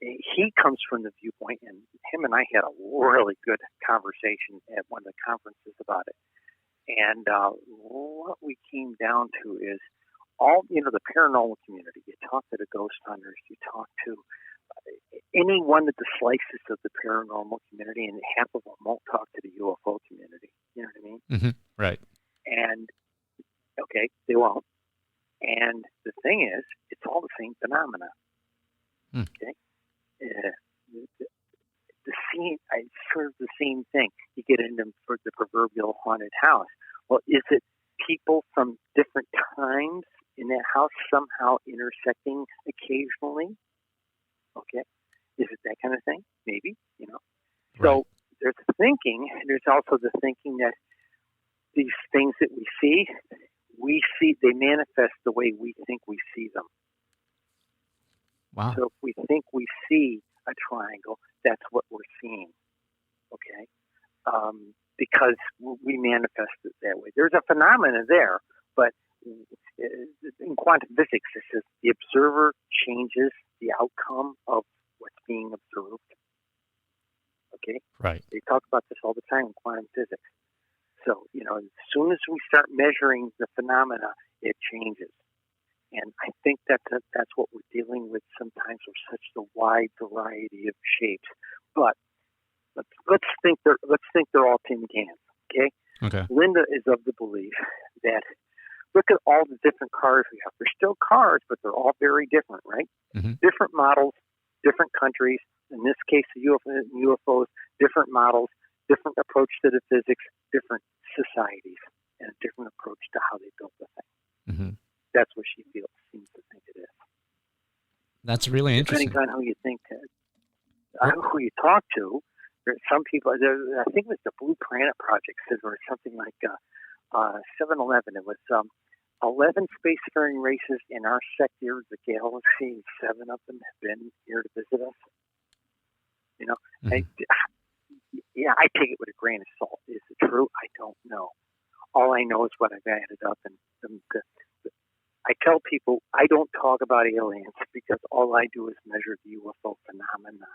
He comes from the viewpoint, and him and I had a really good conversation at one of the conferences about it. And what we came down to is the paranormal community. You talk to the ghost hunters, you talk to anyone at the slices of the paranormal community, and half of them won't talk to the UFO community. You know what I mean? Right. And, okay, they won't. And the thing is, it's all the same phenomena. Okay? It's sort of the same thing. You get into for the proverbial haunted house. Well, is it people from different times in that house somehow intersecting occasionally? Okay. Is it that kind of thing? Maybe, So there's thinking, and there's also the thinking that these things that we see, they manifest the way we think we see them. Wow. So if we think we see a triangle, that's what we're seeing, okay? Because we manifest it that way. There's a phenomena there, but in quantum physics, it says the observer changes the outcome of what's being observed, okay? Right. They talk about this all the time in quantum physics. So, as soon as we start measuring the phenomena, it changes. And I think that's what we're dealing with sometimes with such a wide variety of shapes. But let's think they're all tin cans, okay? Okay. Linda is of the belief that look at all the different cars we have. They're still cars, but they're all very different, right? Mm-hmm. Different models, different countries. In this case, the UFOs, different models, different approach to the physics, different societies, and a different approach to how they built the thing. Mm-hmm. That's what she seems to think it is. That's really interesting. Depending on who you think, who you talk to, there's some people. I think it was the Blue Planet Project said, or something like 7-Eleven. It was 11 spacefaring races in our sector of the galaxy, and 7 of them have been here to visit us. Mm-hmm. I take it with a grain of salt. Is it true? I don't know. All I know is what I've added up, and I tell people I don't talk about aliens because all I do is measure the UFO phenomena.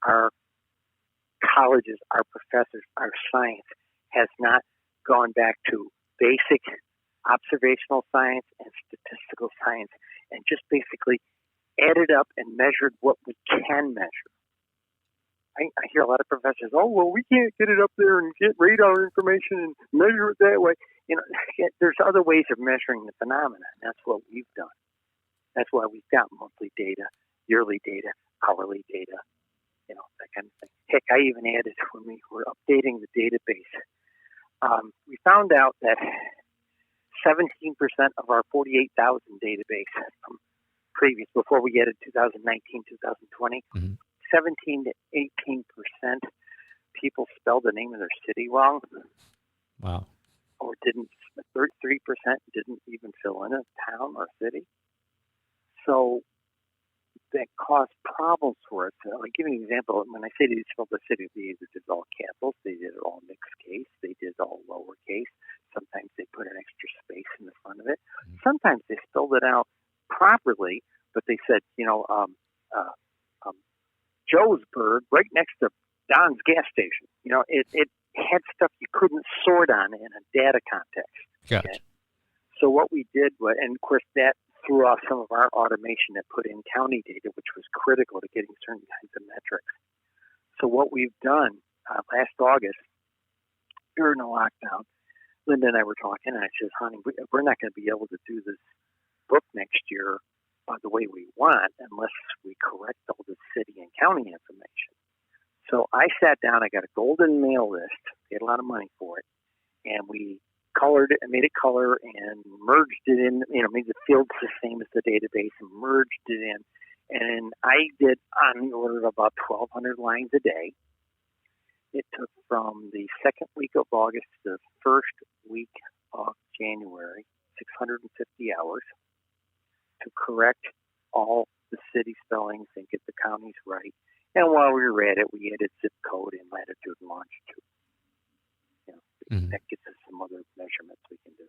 Our colleges, our professors, our science has not gone back to basic observational science and statistical science and just basically added up and measured what we can measure. I hear a lot of professors, we can't get it up there and get radar information and measure it that way. There's other ways of measuring the phenomena, and that's what we've done. That's why we've got monthly data, yearly data, hourly data, that kind of thing. Heck, I even added when we were updating the database. We found out that 17% of our 48,000 database from before we added 2019, 2020, mm-hmm. 17 to 18% people spelled the name of their city wrong. Wow. Or 3% didn't even fill in a town or city. So that caused problems for us. I'll give you an example. When I say they spelled the city, they either did it all capitals, they did it all mixed case, they did it all lowercase. Sometimes they put an extra space in the front of it. Mm-hmm. Sometimes they spelled it out properly, but they said, Joesburg, right next to Don's gas station. It had stuff you couldn't sort on in a data context. Gotcha. Okay? So what we did was, and of course that threw off some of our automation that put in county data, which was critical to getting certain kinds of metrics. So what we've done last August, during the lockdown, Linda and I were talking, and I said, honey, we're not going to be able to do this book next year the way we want unless we correct all the city and county information. So I sat down, I got a golden mail list, paid a lot of money for it, and we colored it and made it color and merged it in, made the fields the same as the database and merged it in. And I did on the order of about 1,200 lines a day. It took from the second week of August to the first week of January, 650 hours to correct all the city spellings and get the counties right. And while we were at it, we added zip code and latitude and longitude. Mm-hmm. That gets us some other measurements we can do.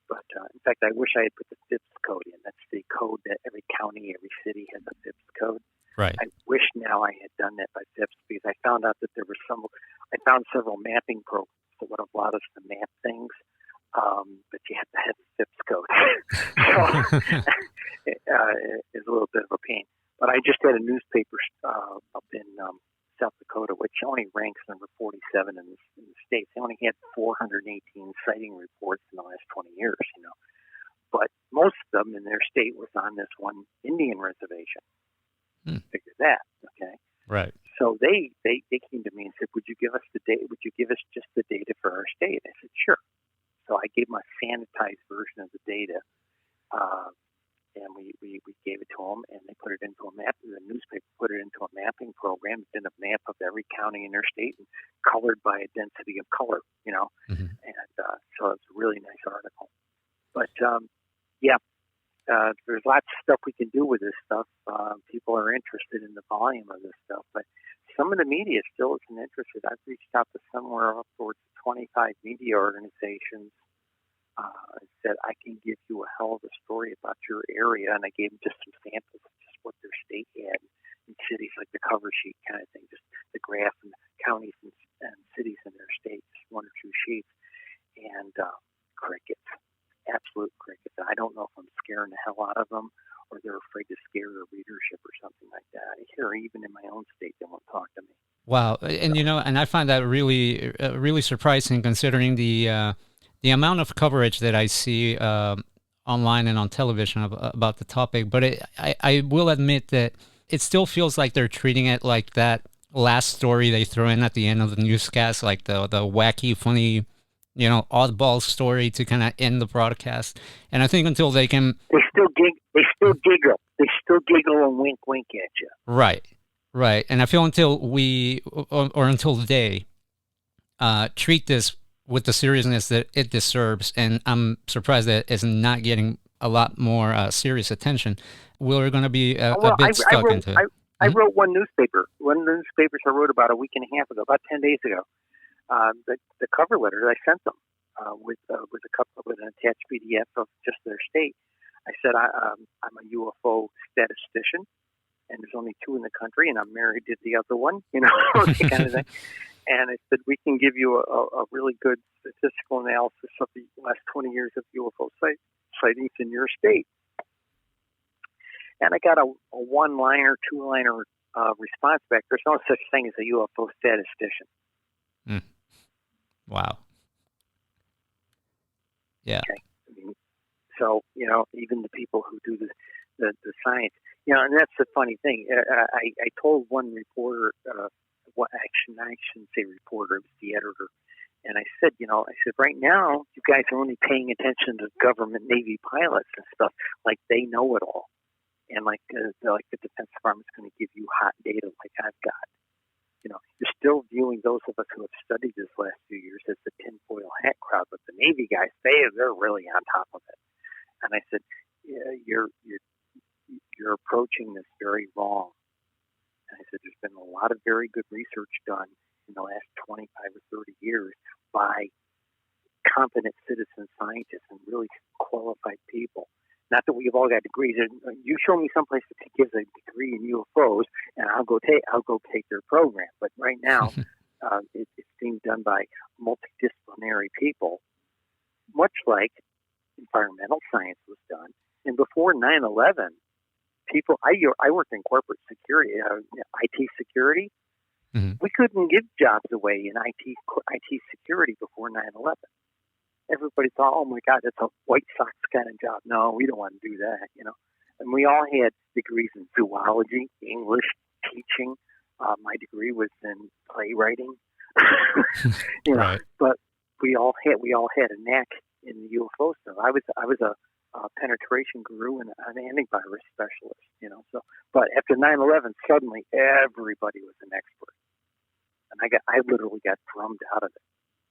But in fact, I wish I had put the FIPS code in. That's the code that every county, every city has a FIPS code. Right. I wish now I had done that by FIPS because I found out that I found several mapping programs that would have allowed us to map things, but you have to have the FIPS code. So it's a little bit of a pain. But I just had a newspaper up in South Dakota, which only ranks number 47 in the States. They only had 418 sighting reports in the last 20 years, But most of them in their state was on this one Indian reservation. Figure that, okay? Right. So they came to me and said, would you give us just the data for our state? I said, sure. So I gave them a sanitized version of the data and we gave it to them, and they put it into a map. The newspaper put it into a mapping program. It's in a map of every county in their state and colored by a density of color, Mm-hmm. And so it's a really nice article. But, there's lots of stuff we can do with this stuff. People are interested in the volume of this stuff, but some of the media still isn't interested. I've reached out to somewhere upwards of 25 media organizations and said, I can give you a hell of a story about your area, and I gave them just some samples of just what their state had in cities, like the cover sheet kind of thing, just the graph and counties and cities in their state, just one or two sheets, and crickets. Absolute crickets. I don't know if I'm scaring the hell out of them or they're afraid to scare their readership or something like that. Here, even in my own state, they won't talk to me. Wow, and and I find that really, really surprising, considering the amount of coverage that I see online and on television about the topic. But I will admit that it still feels like they're treating it like that last story they throw in at the end of the newscast, like the wacky, funny, oddball story to kind of end the broadcast. And I think until they can, they still giggle, and wink at you. Right. And I feel until we or until they treat this with the seriousness that it deserves, and I'm surprised that it's not getting a lot more serious attention, we're going to be a bit stuck into it. I wrote one of the newspapers I wrote about a week and a half ago, about 10 days ago. The cover letter I sent them with an attached PDF of just their state. I said I'm a UFO statistician, and there's only 2 in the country, and I'm married to the other one, that kind of thing. And I said we can give you a really good statistical analysis of the last 20 years of UFO sightings in your state. And I got a one-liner, two-liner response back. There's no such thing as a UFO statistician. Mm. Wow. Yeah. Okay. So, even the people who do the science, and that's the funny thing. I told one reporter, I shouldn't say reporter, it was the editor, and I said, right now, you guys are only paying attention to government Navy pilots and stuff, like they know it all. And like the Defense Department's going to give you hot data like I've got. You're still viewing those of us who have studied this last few years as the tinfoil hat crowd, but the Navy guys, they're really on top of it. And I said, you're approaching this very wrong. And I said, there's been a lot of very good research done in the last 25 or 30 years by competent citizen scientists and really qualified people. Not that we've all got degrees. You show me someplace that gives a degree in UFOs, and I'll go take their program. But right now, it's being done by multidisciplinary people, much like environmental science was done. And before 9/11, people. I worked in corporate security, IT security. Mm-hmm. We couldn't give jobs away in IT security before 9/11. Everybody thought, oh my God, that's a White Sox kind of job. No, we don't want to do that, And we all had degrees in zoology, English, teaching. My degree was in playwriting. Right. But we all had a knack in the UFO stuff. I was a penetration guru and an antivirus specialist, So, but after 9/11, suddenly everybody was an expert, and I literally got drummed out of it.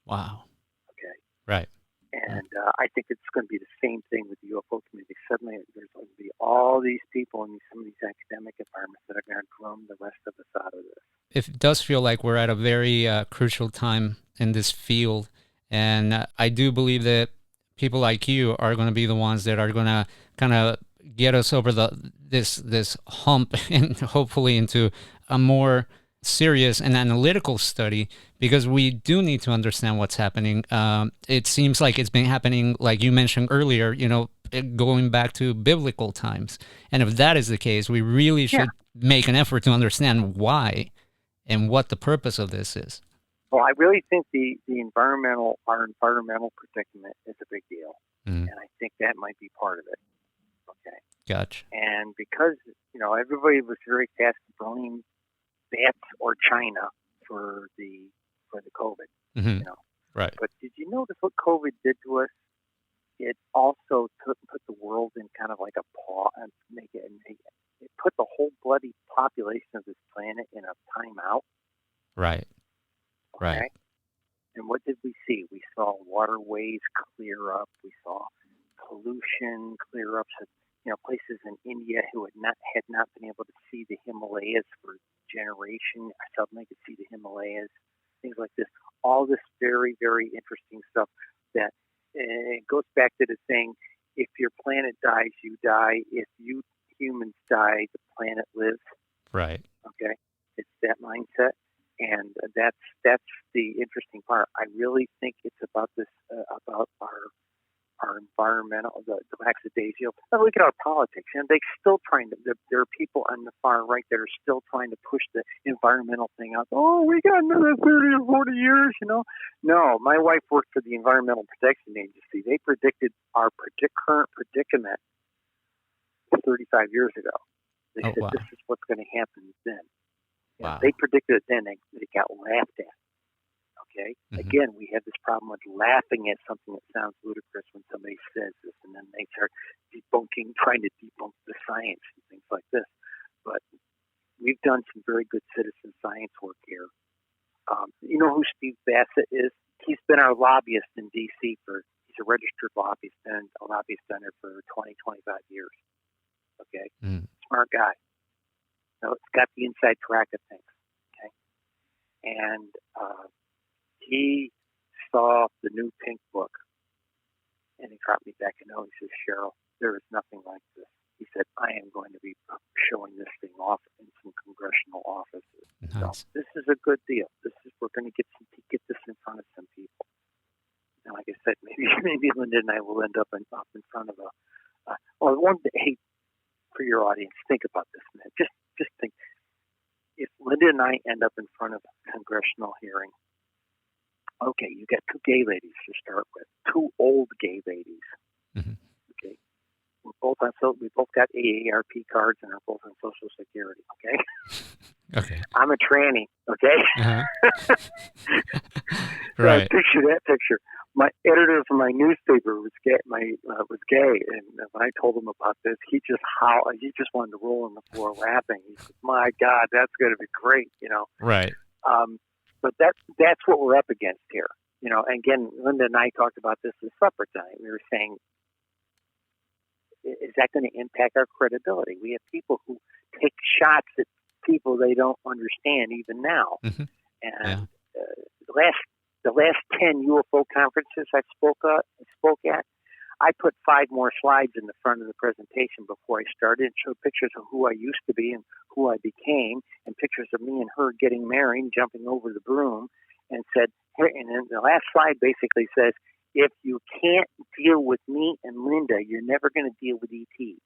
Wow. Okay. Right. And I think it's going to be the same thing with the UFO community. Suddenly, there's going to be all these people in some of these academic environments that are going to drum the rest of us out of this. It does feel like we're at a very crucial time in this field, and I do believe that people like you are going to be the ones that are going to kind of get us over this hump and hopefully into a more serious and analytical study, because we do need to understand what's happening. It seems like it's been happening, like you mentioned earlier, going back to biblical times. And if that is the case, we really should make an effort to understand why and what the purpose of this is. Well, I really think our environmental predicament is a big deal. Mm-hmm. And I think that might be part of it. Okay. Gotcha. And because, everybody was very fast to blame bats or China for the COVID, Mm-hmm. Right. But did you notice what COVID did to us? it also put the world in kind of like a pause and it put the whole bloody population of this planet in a timeout. Right. Okay? Right. And what did we see? We saw waterways clear up. We saw pollution clear up. So, places in India who had not been able to see the Himalayas for generations suddenly could see the Himalayas. Things like this. All this very, very interesting stuff that it goes back to the thing: if your planet dies, you die. If you humans die, the planet lives. Right. Okay, it's that mindset. And that's the interesting part. I really think it's about this, about our environmental, the lackadaisical. Look at our politics, and they're still trying to. There are people on the far right that are still trying to push the environmental thing out. Oh, we got another 30 or 40 years, No, my wife worked for the Environmental Protection Agency. They predicted our current predicament 35 years ago. They said wow. this is what's going to happen then. Wow. They predicted it then. They got laughed at. Okay? Mm-hmm. Again, we have this problem with laughing at something that sounds ludicrous when somebody says this, and then they start trying to debunk the science and things like this. But we've done some very good citizen science work here. You know who Steve Bassett is? He's been our lobbyist in D.C. He's a registered lobbyist, and a lobbyist down there for 20, 25 years. Okay? Smart guy. So it's got the inside track of things, okay? And he saw the new Pink Book, and he dropped me back a note. He says, Cheryl, there is nothing like this. He said, I am going to be showing this thing off in some congressional offices. Nice. So this is a good deal. We're going to get this in front of some people. And like I said, maybe Linda and I will end up in front of hey, for your audience, think about this, man. Just think, if Linda and I end up in front of a congressional hearing, okay, you got two gay ladies to start with, two old gay ladies. Mm-hmm. Okay, we both got AARP cards and are both on Social Security. Okay. Okay. I'm a tranny. Okay. Uh-huh. Right. Picture that picture. My editor for my newspaper was gay, and when I told him about this, he just wanted to roll on the floor laughing. He said, "My God, that's going to be great," Right. But that's what we're up against here, And again, Linda and I talked about this at supper time. We were saying, is that going to impact our credibility? We have people who take shots at people they don't understand even now, Mm-hmm. and the last 10 UFO conferences I spoke at, I put 5 more slides in the front of the presentation before I started and showed pictures of who I used to be and who I became, and pictures of me and her getting married, jumping over the broom, and said, and then the last slide basically says, if you can't deal with me and Linda, you're never going to deal with ET.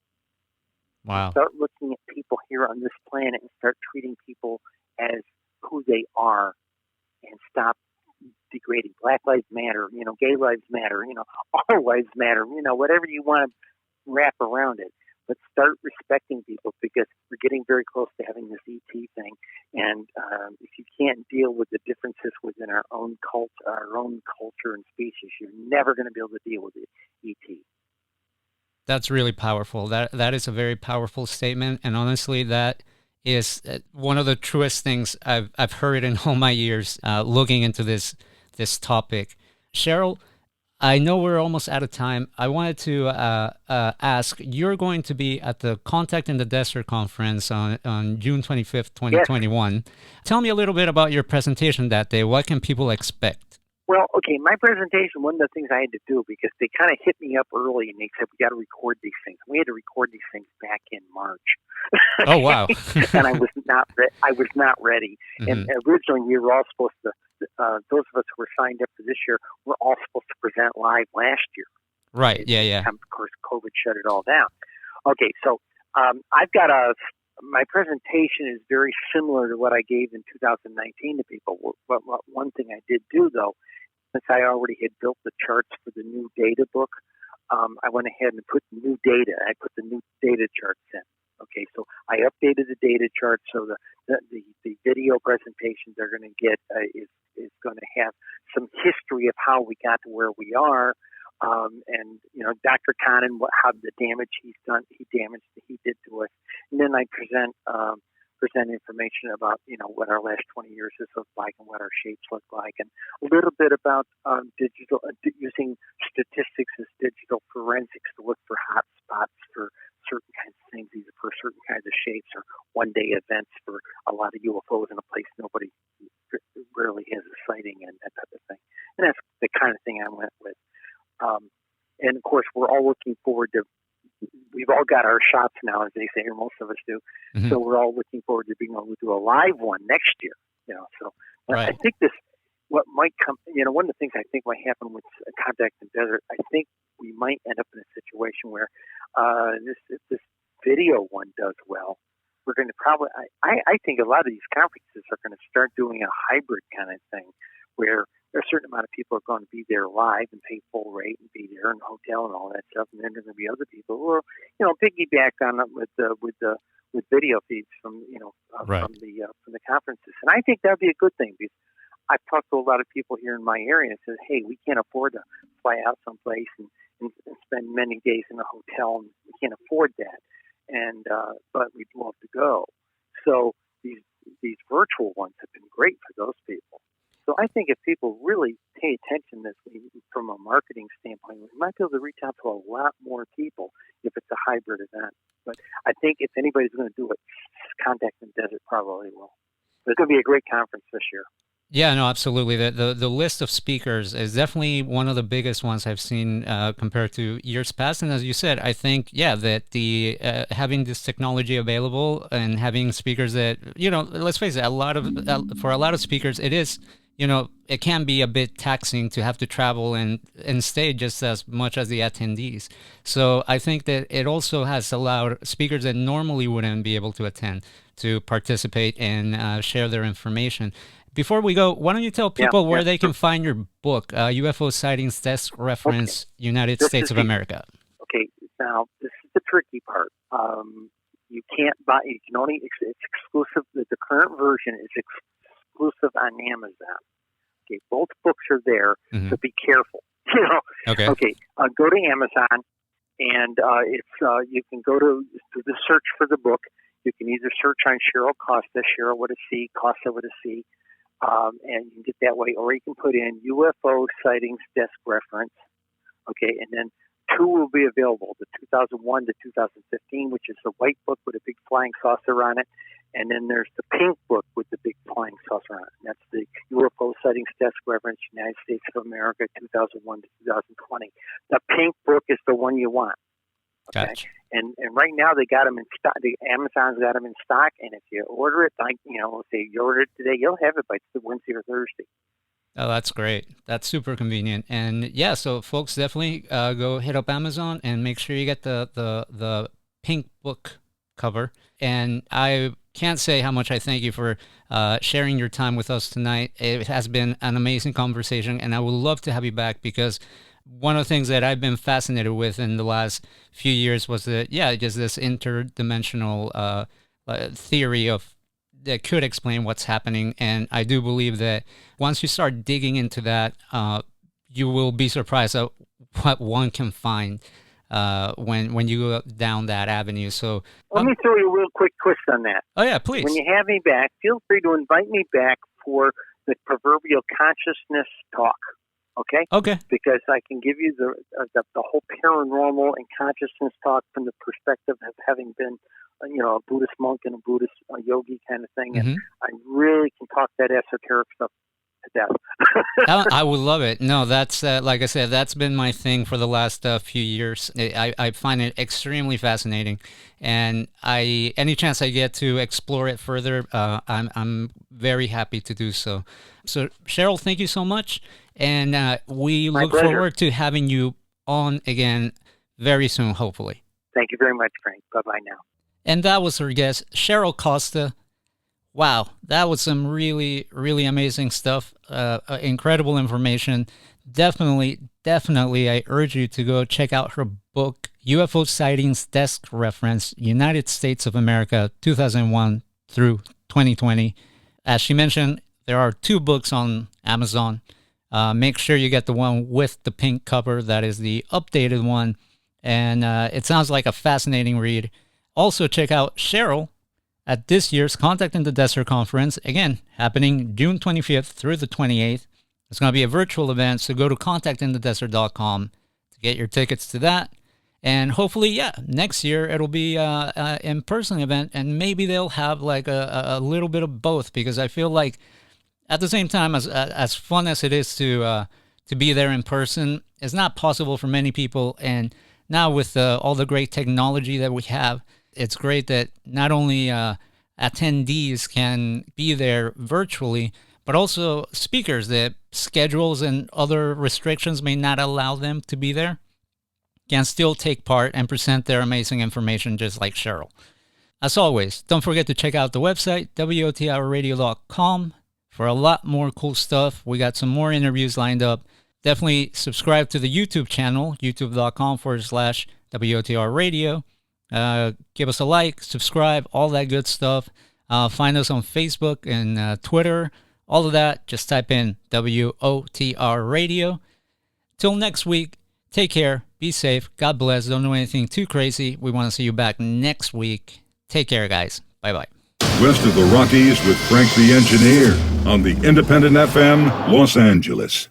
Wow. Start looking at people here on this planet and start treating people as who they are, and stop degrading. Black lives matter, gay lives matter, all lives matter, whatever you want to wrap around it. But start respecting people, because we're getting very close to having this ET thing. And if you can't deal with the differences within our own culture and species, you're never going to be able to deal with the ET. That's really powerful. That is a very powerful statement, and honestly, that is one of the truest things I've heard in all my years looking into this topic. Cheryl, I know we're almost out of time. I wanted to ask, you're going to be at the Contact in the Desert conference on June 25th, 2021. Yes. Tell me a little bit about your presentation that day. What can people expect? Well, okay, my presentation, one of the things I had to do, because they kind of hit me up early and they said, we got to record these things. We had to record these things back in March. Oh, wow. And I was not ready. Mm-hmm. And originally we were all supposed to, those of us who were signed up for this year, were all supposed to present live last year. Right, yeah. Of course, COVID shut it all down. Okay, so I've got my presentation is very similar to what I gave in 2019 to people. But one thing I did do, though, since I already had built the charts for the new data book, I went ahead and put new data. I put the new data charts in. Okay, so I updated the data charts, so the video presentation they're going to get is going to have some history of how we got to where we are. And Dr. Conan, how the damage he did to us, and then I present information about what our last 20 years has looked like and what our shapes look like, and a little bit about digital using statistics as digital forensics to look for hot spots for certain kinds of things, either for certain kinds of shapes or one-day events for a lot of UFOs in a place nobody rarely has a sighting and that type of thing. And that's the kind of thing I went with. And of course, we're all looking forward to. We've all got our shots now, as they say, or most of us do. Mm-hmm. So we're all looking forward to being able to do a live one next year. So right. I think what might come. One of the things I think might happen with Contact in the Desert, I think we might end up in a situation where if this video one does well, we're going to probably. I think a lot of these conferences are going to start doing a hybrid kind of thing, where a certain amount of people are going to be there live and pay full rate and be there in the hotel and all that stuff, and then there are going to be other people who are, piggyback on it with video feeds from right. from the conferences. And I think that'd be a good thing, because I've talked to a lot of people here in my area and said, hey, we can't afford to fly out someplace and spend many days in a hotel, and we can't afford that. And but we'd love to go. So these virtual ones have been great for those people. So I think if people really pay attention to this from a marketing standpoint, we might be able to reach out to a lot more people if it's a hybrid event. But I think if anybody's going to do it, Contact in the Desert probably will. It's going to be a great conference this year. Yeah, no, absolutely. The list of speakers is definitely one of the biggest ones I've seen compared to years past. And as you said, I think, that the having this technology available and having speakers that, let's face it, for a lot of speakers, it is, it can be a bit taxing to have to travel and stay just as much as the attendees. So I think that it also has allowed speakers that normally wouldn't be able to attend to participate and share their information. Before we go, why don't you tell people where they can find your book, UFO Sightings Desk Reference, United States of America? Okay, now this is the tricky part. You can't buy. You can only. It's exclusive. The current version is exclusive on Amazon. Okay, both books are there, so be careful. Okay. Okay. Go to Amazon, and you can go to the search for the book. You can either search on Cheryl Costa, Cheryl with a C, Costa with a C, and you can get that way, or you can put in UFO Sightings Desk Reference. Okay, and then two will be available: the 2001 to 2015, which is the white book with a big flying saucer on it. And then there's the pink book with the big flying saucer on it. And that's the UFO Sightings Desk Reference, United States of America, 2001 to 2020. The pink book is the one you want. Okay. Gotcha. And right now they got them in stock. Amazon's got them in stock. And if you order it, let's say you order it today, you'll have it by Wednesday or Thursday. Oh, that's great. That's super convenient. And so folks, definitely go hit up Amazon and make sure you get the pink book cover. And I can't say how much I thank you for sharing your time with us tonight. It has been an amazing conversation, and I would love to have you back, because one of the things that I've been fascinated with in the last few years was that, just this interdimensional theory that could explain what's happening. And I do believe that once you start digging into that, you will be surprised at what one can find when you go down that avenue. So let me throw you a real quick twist on that. Oh yeah, please. When you have me back, feel free to invite me back for the proverbial consciousness talk. Okay. Okay. Because I can give you the whole paranormal and consciousness talk from the perspective of having been, a Buddhist monk and a Buddhist yogi kind of thing, and I really can talk that esoteric stuff to death. I would love it. No, that's like I said, that's been my thing for the last few years. I find it extremely fascinating, and any chance I get to explore it further, I'm very happy to do so. So, Cheryl, thank you so much, and we look forward to having you on again very soon, hopefully. Thank you very much, Frank. Bye-bye now. And that was our guest, Cheryl Costa. Wow, that was some really, really amazing stuff. Incredible information. Definitely, I urge you to go check out her book, UFO Sightings Desk Reference, United States of America, 2001 through 2020. As she mentioned, there are 2 books on Amazon. Make sure you get the one with the pink cover. That is the updated one. And it sounds like a fascinating read. Also, check out Cheryl at this year's Contact in the Desert conference. Again, happening June 25th through the 28th. It's going to be a virtual event, so go to contactinthedesert.com to get your tickets to that. And hopefully, next year it'll be an in-person event, and maybe they'll have like a little bit of both, because I feel like at the same time, as fun as it is to be there in person, it's not possible for many people. And now with all the great technology that we have, it's great that not only attendees can be there virtually, but also speakers that schedules and other restrictions may not allow them to be there can still take part and present their amazing information just like Cheryl. As always, don't forget to check out the website, WOTRradio.com, for a lot more cool stuff. We got some more interviews lined up. Definitely subscribe to the YouTube channel, youtube.com/WOTRradio. Give us a like, subscribe, all that good stuff. Find us on Facebook and Twitter. All of that, just type in WOTR Radio. Till next week, take care, be safe, God bless, don't do anything too crazy. We want to see you back next week. Take care, guys. Bye-bye. West of the Rockies with Frank the Engineer on the Independent FM, Los Angeles.